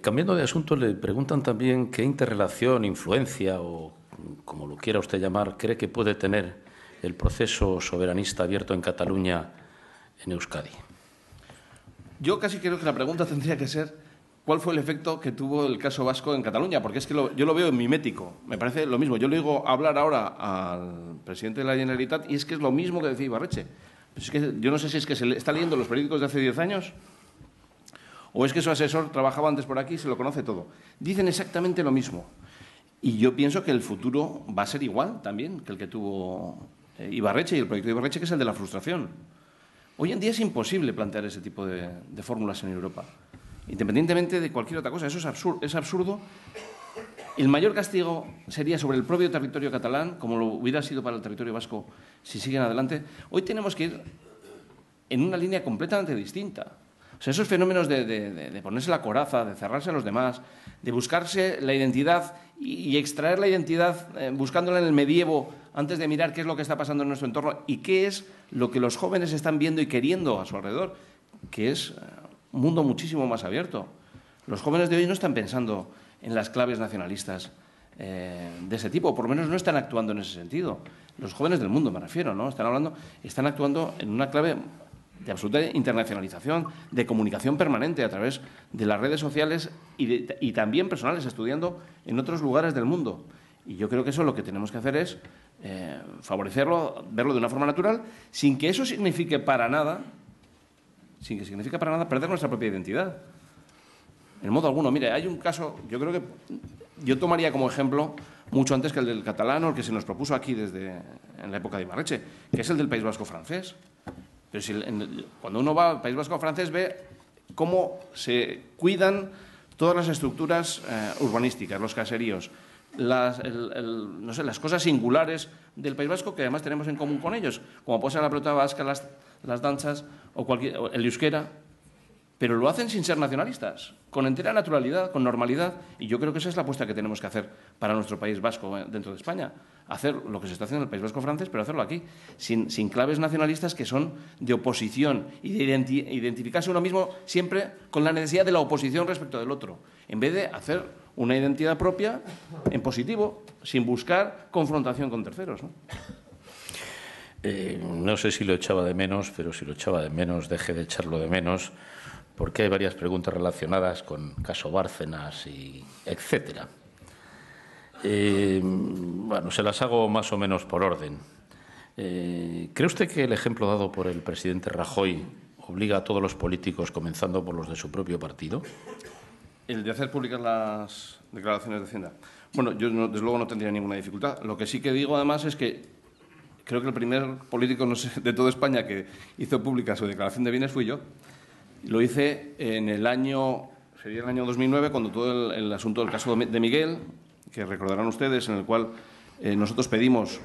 Cambiando de asunto, le preguntan también qué interrelación, influencia o como lo quiera usted llamar, cree que puede tener el proceso soberanista abierto en Cataluña en Euskadi. Yo casi creo que la pregunta tendría que ser ¿cuál fue el efecto que tuvo el caso vasco en Cataluña? Porque es que yo lo veo mimético. Me parece lo mismo. Yo le digo hablar ahora al presidente de la Generalitat y es que es lo mismo que decía Ibarretxe. Pues es que yo no sé si es que se le está leyendo los periódicos de hace 10 años o es que su asesor trabajaba antes por aquí y se lo conoce todo. Dicen exactamente lo mismo. Y yo pienso que el futuro va a ser igual también que el que tuvo Ibarretxe y el proyecto de Ibarretxe, que es el de la frustración. Hoy en día es imposible plantear ese tipo de fórmulas en Europa, independientemente de cualquier otra cosa. Eso es absurdo. El mayor castigo sería sobre el propio territorio catalán, como lo hubiera sido para el territorio vasco si siguen adelante. Hoy tenemos que ir en una línea completamente distinta. O sea, esos fenómenos de ponerse la coraza, de cerrarse a los demás, de buscarse la identidad y extraer la identidad buscándola en el medievo antes de mirar qué es lo que está pasando en nuestro entorno y qué es lo que los jóvenes están viendo y queriendo a su alrededor, que es un mundo muchísimo más abierto. Los jóvenes de hoy no están pensando en las claves nacionalistas de ese tipo, por lo menos no están actuando en ese sentido. Los jóvenes del mundo, me refiero, ¿no? Están actuando en una clave de absoluta internacionalización, de comunicación permanente a través de las redes sociales y también personales, estudiando en otros lugares del mundo. Y yo creo que eso lo que tenemos que hacer es favorecerlo, verlo de una forma natural, sin que eso signifique para nada perder nuestra propia identidad. En modo alguno. Mire, hay un caso, yo creo que yo tomaría como ejemplo mucho antes que el del catalán o el que se nos propuso aquí en la época de Ibarretxe, que es el del País Vasco francés. Pero cuando uno va al País Vasco francés ve cómo se cuidan todas las estructuras urbanísticas, los caseríos, las cosas singulares del País Vasco que además tenemos en común con ellos, como puede ser la pelota vasca, las danzas o el euskera, pero lo hacen sin ser nacionalistas, con entera naturalidad, con normalidad, y yo creo que esa es la apuesta que tenemos que hacer para nuestro País Vasco dentro de España, hacer lo que se está haciendo en el País Vasco francés, pero hacerlo aquí, sin claves nacionalistas que son de oposición y de identificarse uno mismo siempre con la necesidad de la oposición respecto del otro, en vez de hacer una identidad propia en positivo, sin buscar confrontación con terceros, ¿no? No sé si lo echaba de menos, pero si lo echaba de menos, deje de echarlo de menos, porque hay varias preguntas relacionadas con caso Bárcenas y etcétera. Bueno, se las hago más o menos por orden. ¿Cree usted que el ejemplo dado por el presidente Rajoy obliga a todos los políticos, comenzando por los de su propio partido? ¿El de hacer públicas las declaraciones de Hacienda? Bueno, yo desde luego no tendría ninguna dificultad. Lo que sí que digo, además, es que creo que el primer político, no sé, de toda España que hizo pública su declaración de bienes fui yo. Lo hice en el año, sería el año 2009, cuando todo el asunto del caso de Miguel, que recordarán ustedes, en el cual nosotros pedimos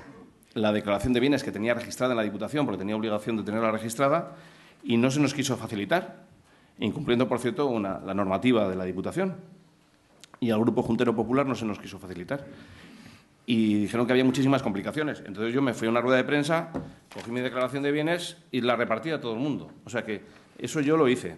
la declaración de bienes que tenía registrada en la Diputación, porque tenía obligación de tenerla registrada, y no se nos quiso facilitar, incumpliendo, por cierto, la normativa de la Diputación. Y al Grupo Juntero Popular no se nos quiso facilitar. Y dijeron que había muchísimas complicaciones. Entonces yo me fui a una rueda de prensa, cogí mi declaración de bienes y la repartí a todo el mundo. O sea que eso yo lo hice.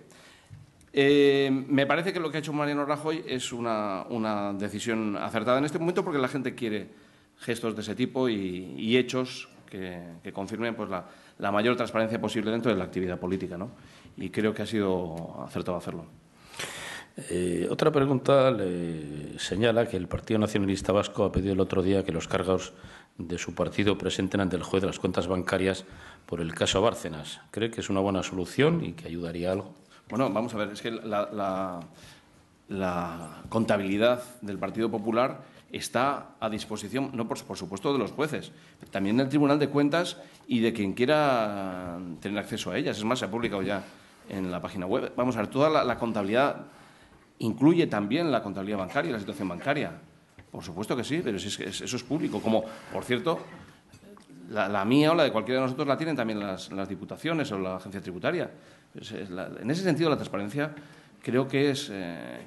Me parece que lo que ha hecho Mariano Rajoy es una decisión acertada en este momento, porque la gente quiere gestos de ese tipo y hechos que confirmen pues, la mayor transparencia posible dentro de la actividad política, ¿no? Y creo que ha sido acertado hacerlo. Otra pregunta le señala que el Partido Nacionalista Vasco ha pedido el otro día que los cargos de su partido presenten ante el juez de las cuentas bancarias por el caso Bárcenas. ¿Cree que es una buena solución y que ayudaría algo? Bueno, vamos a ver, es que la contabilidad del Partido Popular está a disposición, no por supuesto de los jueces, también del Tribunal de Cuentas y de quien quiera tener acceso a ellas. Es más, se ha publicado ya en la página web. Vamos a ver, toda la contabilidad incluye también la contabilidad bancaria, la situación bancaria. Por supuesto que sí, pero eso es público. Como, por cierto, la mía o la de cualquiera de nosotros la tienen también las diputaciones o la agencia tributaria. En ese sentido, la transparencia creo que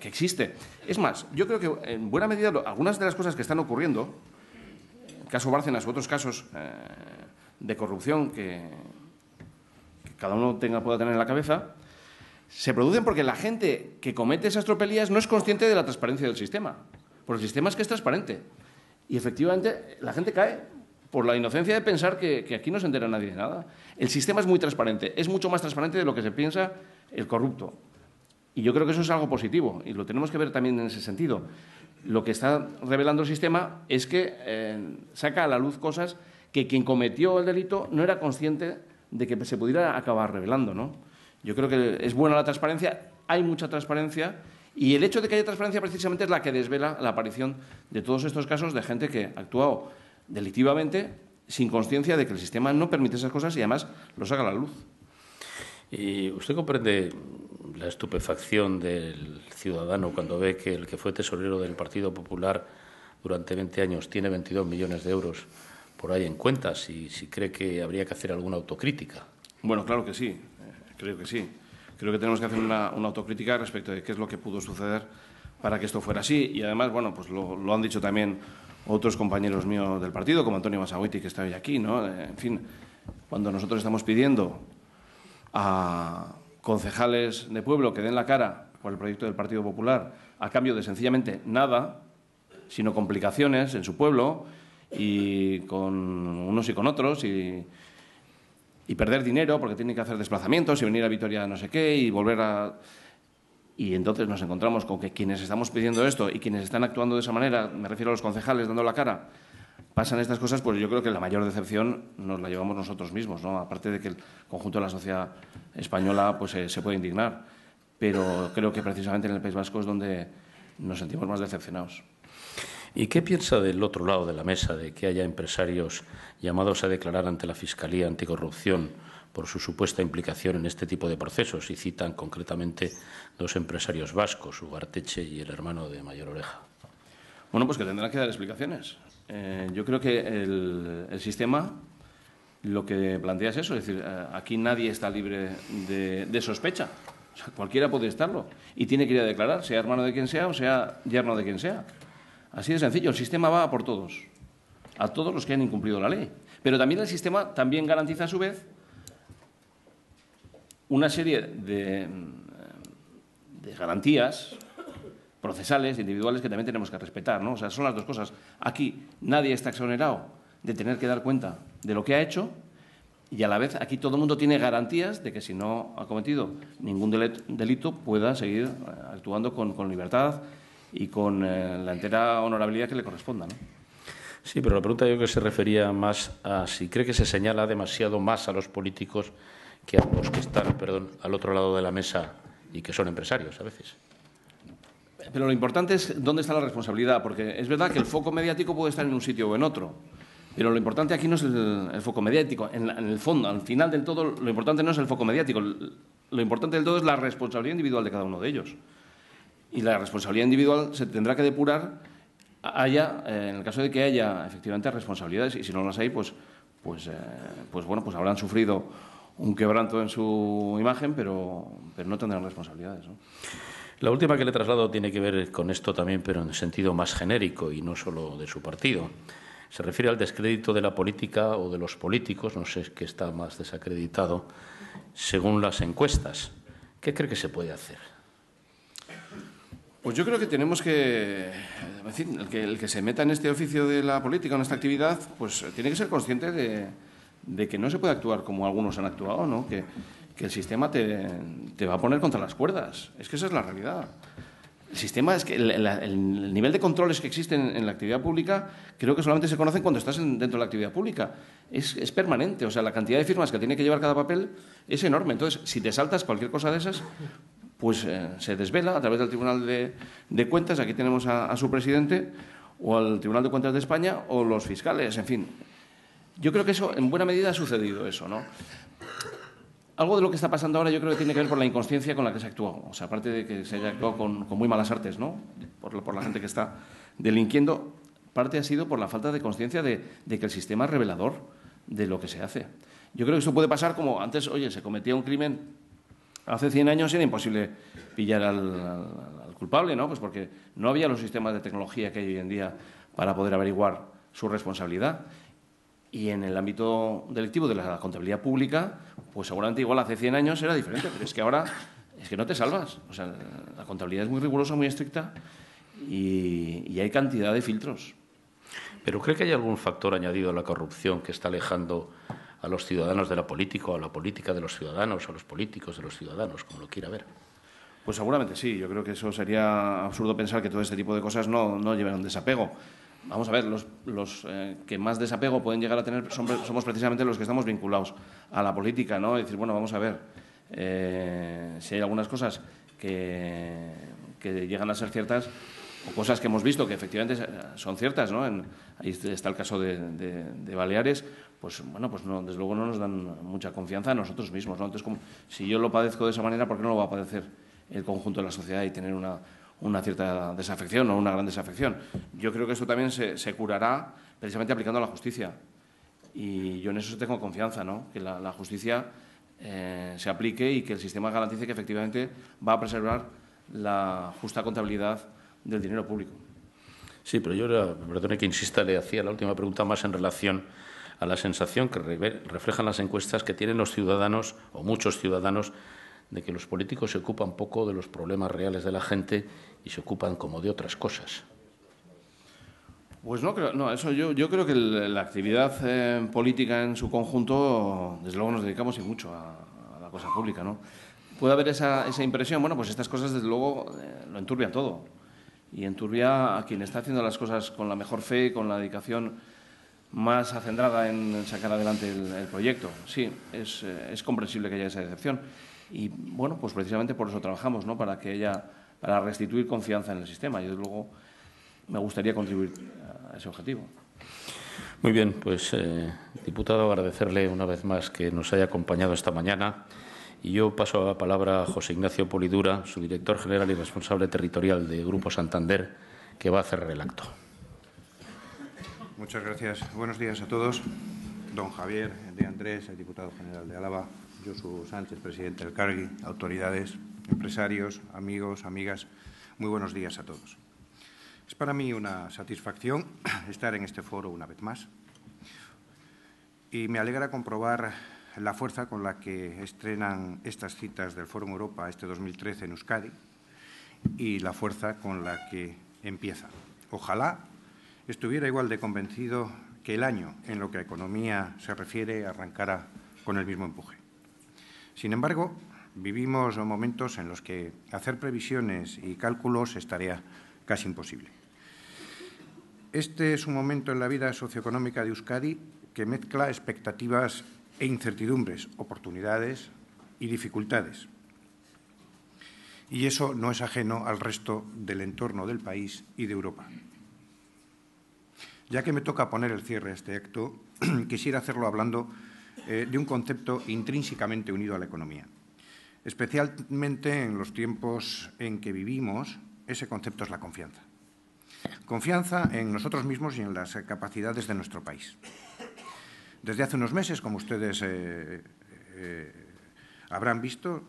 existe. Es más, yo creo que en buena medida algunas de las cosas que están ocurriendo, el caso Bárcenas u otros casos de corrupción que cada uno pueda tener en la cabeza, se producen porque la gente que comete esas tropelías no es consciente de la transparencia del sistema. Porque el sistema es que es transparente. Y efectivamente la gente cae por la inocencia de pensar que aquí no se entera nadie de nada. El sistema es muy transparente, es mucho más transparente de lo que se piensa el corrupto. Y yo creo que eso es algo positivo y lo tenemos que ver también en ese sentido. Lo que está revelando el sistema es que saca a la luz cosas que quien cometió el delito no era consciente de que se pudiera acabar revelando, ¿no? Yo creo que es buena la transparencia, hay mucha transparencia y el hecho de que haya transparencia precisamente es la que desvela la aparición de todos estos casos de gente que ha actuado delictivamente sin consciencia de que el sistema no permite esas cosas y además lo saca a la luz. ¿Y usted comprende la estupefacción del ciudadano cuando ve que el que fue tesorero del Partido Popular durante 20 años tiene 22 millones de euros por ahí en cuentas y si cree que habría que hacer alguna autocrítica? Bueno, claro que sí. Creo que sí. Creo que tenemos que hacer una autocrítica respecto de qué es lo que pudo suceder para que esto fuera así. Y además, bueno, pues lo han dicho también otros compañeros míos del partido, como Antonio Basagoiti, que está hoy aquí, ¿no? En fin, cuando nosotros estamos pidiendo a concejales de pueblo que den la cara por el proyecto del Partido Popular a cambio de sencillamente nada, sino complicaciones en su pueblo y con unos y con otros y perder dinero porque tienen que hacer desplazamientos y venir a Vitoria no sé qué y volver a... Y entonces nos encontramos con que quienes estamos pidiendo esto y quienes están actuando de esa manera, me refiero a los concejales dando la cara, pasan estas cosas, pues yo creo que la mayor decepción nos la llevamos nosotros mismos, ¿no? Aparte de que el conjunto de la sociedad española pues se puede indignar, pero creo que precisamente en el País Vasco es donde nos sentimos más decepcionados. ¿Y qué piensa del otro lado de la mesa de que haya empresarios llamados a declarar ante la Fiscalía Anticorrupción por su supuesta implicación en este tipo de procesos? Y citan concretamente dos empresarios vascos, Ugarteche y el hermano de Mayor Oreja. Bueno, pues que tendrán que dar explicaciones. Yo creo que el sistema lo que plantea es eso, es decir, aquí nadie está libre de sospecha. O sea, cualquiera puede estarlo y tiene que ir a declarar, sea hermano de quien sea o sea yerno de quien sea. Así de sencillo, el sistema va a por todos, a todos los que han incumplido la ley. Pero también el sistema también garantiza a su vez una serie de garantías procesales, individuales, que también tenemos que respetar, ¿no? O sea, son las dos cosas. Aquí nadie está exonerado de tener que dar cuenta de lo que ha hecho y a la vez aquí todo el mundo tiene garantías de que si no ha cometido ningún delito pueda seguir actuando con libertad y con la entera honorabilidad que le corresponda, ¿no? Sí, pero la pregunta yo creo que se refería más a si cree que se señala demasiado más a los políticos que a los que están, al otro lado de la mesa y que son empresarios a veces. Pero lo importante es dónde está la responsabilidad, porque es verdad que el foco mediático puede estar en un sitio o en otro, pero lo importante aquí no es el foco mediático. En el fondo, al final del todo, lo importante no es el foco mediático. Lo importante del todo es la responsabilidad individual de cada uno de ellos. Y la responsabilidad individual se tendrá que depurar en el caso de que haya efectivamente responsabilidades, y si no las hay, pues habrán sufrido un quebranto en su imagen, pero no tendrán responsabilidades, ¿no? La última que le traslado tiene que ver con esto también, pero en sentido más genérico y no solo de su partido. Se refiere al descrédito de la política o de los políticos, no sé qué está más desacreditado, según las encuestas. ¿Qué cree que se puede hacer? Pues yo creo que tenemos que, es decir, el que se meta en este oficio de la política, en esta actividad, pues tiene que ser consciente de que no se puede actuar como algunos han actuado, ¿no? Que el sistema te va a poner contra las cuerdas. Es que esa es la realidad. El sistema es que el nivel de controles que existen en la actividad pública creo que solamente se conocen cuando estás dentro de la actividad pública. Es permanente, o sea, la cantidad de firmas que tiene que llevar cada papel es enorme. Entonces, si te saltas cualquier cosa de esas, pues se desvela a través del Tribunal de Cuentas. Aquí tenemos a su presidente, o al Tribunal de Cuentas de España, o los fiscales, en fin. Yo creo que eso, en buena medida, ha sucedido eso, ¿no? Algo de lo que está pasando ahora yo creo que tiene que ver con la inconsciencia con la que se actúa. O sea, aparte de que se haya actuado con muy malas artes, ¿no? Por la gente que está delinquiendo, parte ha sido por la falta de conciencia de que el sistema es revelador de lo que se hace. Yo creo que esto puede pasar como antes, oye, se cometía un crimen hace 100 años y era imposible pillar al culpable, ¿no? Pues porque no había los sistemas de tecnología que hay hoy en día para poder averiguar su responsabilidad. Y en el ámbito delictivo de la contabilidad pública, pues seguramente igual hace 100 años era diferente, pero es que ahora es que no te salvas. O sea, la contabilidad es muy rigurosa, muy estricta y hay cantidad de filtros. ¿Pero cree que hay algún factor añadido a la corrupción que está alejando a los ciudadanos de la política o a la política de los ciudadanos, a los políticos de los ciudadanos, como lo quiera ver? Pues seguramente sí. Yo creo que eso sería absurdo pensar que todo este tipo de cosas no lleven a un desapego. Vamos a ver, los que más desapego pueden llegar a tener somos precisamente los que estamos vinculados a la política, ¿no? Es decir, bueno, vamos a ver, si hay algunas cosas que llegan a ser ciertas o cosas que hemos visto que efectivamente son ciertas, ¿no? Ahí está el caso de Baleares, pues bueno, pues no, desde luego no nos dan mucha confianza a nosotros mismos, ¿no? Entonces, si yo lo padezco de esa manera, ¿por qué no lo va a padecer el conjunto de la sociedad y tener una cierta desafección o una gran desafección? Yo creo que esto también se curará precisamente aplicando la justicia. Y yo en eso tengo confianza, ¿no? Que la justicia se aplique y que el sistema garantice que efectivamente va a preservar la justa contabilidad del dinero público. Sí, pero yo, perdone que insista, le hacía la última pregunta más en relación a la sensación que reflejan las encuestas que tienen los ciudadanos, o muchos ciudadanos, de que los políticos se ocupan poco de los problemas reales de la gente y se ocupan como de otras cosas. Pues no, eso yo creo que la actividad política en su conjunto, desde luego nos dedicamos y mucho a la cosa pública, ¿no? Puede haber esa impresión, bueno, pues estas cosas desde luego lo enturbian todo. Y enturbia a quien está haciendo las cosas con la mejor fe, con la dedicación más acendrada en sacar adelante el proyecto. Sí, es comprensible que haya esa decepción. Y, bueno, pues precisamente por eso trabajamos, ¿no? Para restituir confianza en el sistema. Y, desde luego, me gustaría contribuir a ese objetivo. Muy bien, pues, diputado, agradecerle una vez más que nos haya acompañado esta mañana. Y yo paso la palabra a José Ignacio Polidura, su director general y responsable territorial de Grupo Santander, que va a cerrar el acto. Muchas gracias. Buenos días a todos. Don Javier de Andrés, el diputado general de Álava, Josu Sánchez, presidente del CARGI, autoridades, empresarios, amigos, amigas, muy buenos días a todos. Es para mí una satisfacción estar en este foro una vez más y me alegra comprobar la fuerza con la que estrenan estas citas del Fórum Europa este 2013 en Euskadi y la fuerza con la que empiezan. Ojalá estuviera igual de convencido que el año en lo que a economía se refiere arrancara con el mismo empuje. Sin embargo, vivimos momentos en los que hacer previsiones y cálculos es tarea casi imposible. este es un momento en la vida socioeconómica de Euskadi que mezcla expectativas e incertidumbres, oportunidades y dificultades. Y eso no es ajeno al resto del entorno del país y de Europa. Ya que me toca poner el cierre a este acto, quisiera hacerlo hablando de un concepto intrínsecamente unido a la economía. Especialmente en los tiempos en que vivimos, ese concepto es la confianza. Confianza en nosotros mismos y en las capacidades de nuestro país. Desde hace unos meses, como ustedes habrán visto,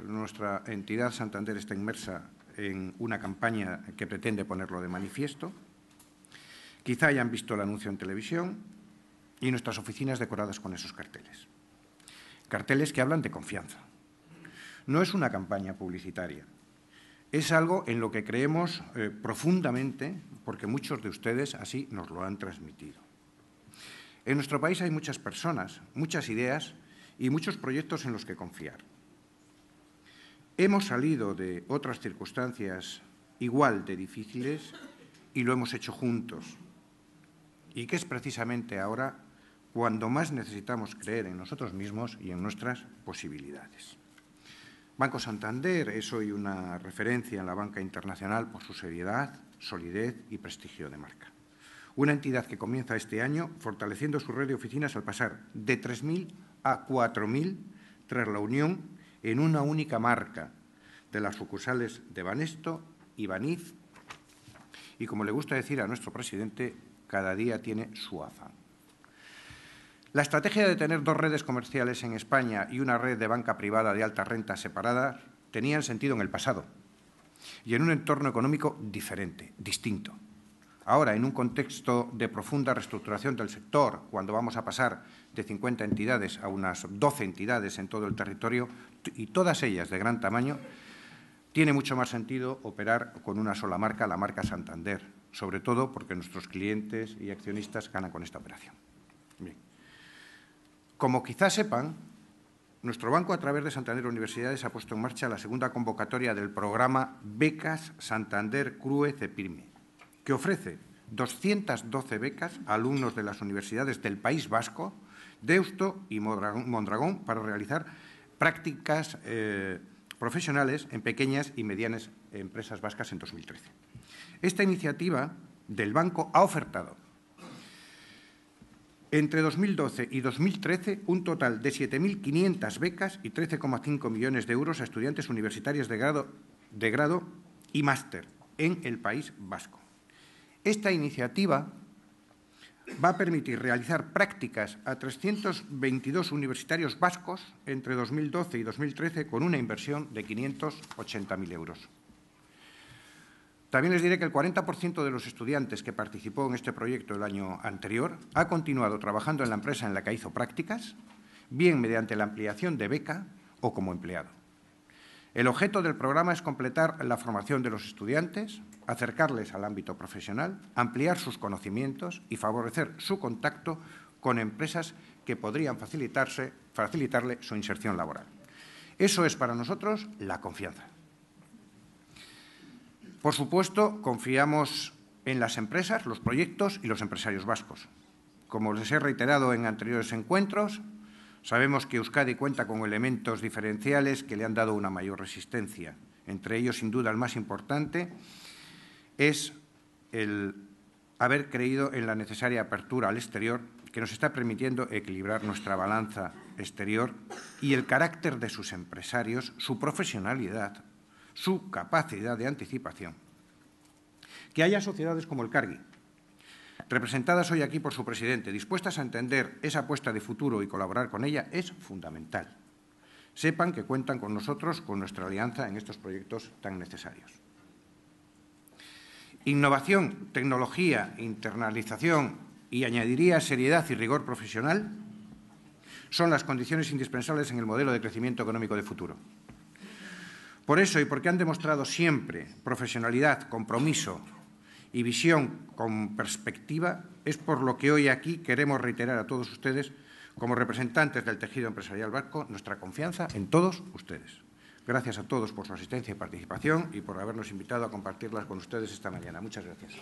nuestra entidad Santander está inmersa en una campaña que pretende ponerlo de manifiesto. Quizá hayan visto el anuncio en televisión y nuestras oficinas decoradas con esos carteles. Carteles que hablan de confianza. No es una campaña publicitaria. Es algo en lo que creemos profundamente, porque muchos de ustedes así nos lo han transmitido. En nuestro país hay muchas personas, muchas ideas y muchos proyectos en los que confiar. Hemos salido de otras circunstancias igual de difíciles y lo hemos hecho juntos. Y que es precisamente ahora cuando más necesitamos creer en nosotros mismos y en nuestras posibilidades. Banco Santander es hoy una referencia en la banca internacional por su seriedad, solidez y prestigio de marca. Una entidad que comienza este año fortaleciendo su red de oficinas al pasar de 3.000 a 4.000 tras la unión en una única marca de las sucursales de Banesto y Baniz. Y como le gusta decir a nuestro presidente, cada día tiene su afán. La estrategia de tener dos redes comerciales en España y una red de banca privada de alta renta separadas tenía sentido en el pasado y en un entorno económico diferente, distinto. Ahora, en un contexto de profunda reestructuración del sector, cuando vamos a pasar de 50 entidades a unas 12 entidades en todo el territorio, y todas ellas de gran tamaño, tiene mucho más sentido operar con una sola marca, la marca Santander, sobre todo porque nuestros clientes y accionistas ganan con esta operación. Bien. Como quizás sepan, nuestro banco, a través de Santander Universidades, ha puesto en marcha la segunda convocatoria del programa Becas Santander CRUE CEPIRME, que ofrece 212 becas a alumnos de las universidades del País Vasco, Deusto y Mondragón para realizar prácticas profesionales en pequeñas y medianas empresas vascas en 2013. Esta iniciativa del banco ha ofertado entre 2012 y 2013 un total de 7.500 becas y 13,5 millones de euros a estudiantes universitarios de grado y máster en el País Vasco. Esta iniciativa va a permitir realizar prácticas a 322 universitarios vascos entre 2012 y 2013 con una inversión de 580.000 euros. También les diré que el 40% de los estudiantes que participó en este proyecto el año anterior ha continuado trabajando en la empresa en la que hizo prácticas, bien mediante la ampliación de beca o como empleado. El objeto del programa es completar la formación de los estudiantes, acercarles al ámbito profesional, ampliar sus conocimientos y favorecer su contacto con empresas que podrían facilitarle su inserción laboral. Eso es para nosotros la confianza. Por supuesto, confiamos en las empresas, los proyectos y los empresarios vascos. Como les he reiterado en anteriores encuentros, sabemos que Euskadi cuenta con elementos diferenciales que le han dado una mayor resistencia. Entre ellos, sin duda, el más importante es el haber creído en la necesaria apertura al exterior que nos está permitiendo equilibrar nuestra balanza exterior y el carácter de sus empresarios, su profesionalidad, su capacidad de anticipación. Que haya sociedades como el Cargi, representadas hoy aquí por su presidente, dispuestas a entender esa apuesta de futuro y colaborar con ella, es fundamental. Sepan que cuentan con nosotros, con nuestra alianza en estos proyectos tan necesarios. Innovación, tecnología, internalización y, añadiría, seriedad y rigor profesional son las condiciones indispensables en el modelo de crecimiento económico de futuro. Por eso, y porque han demostrado siempre profesionalidad, compromiso y visión con perspectiva, es por lo que hoy aquí queremos reiterar a todos ustedes, como representantes del tejido empresarial vasco, nuestra confianza en todos ustedes. Gracias a todos por su asistencia y participación y por habernos invitado a compartirlas con ustedes esta mañana. Muchas gracias.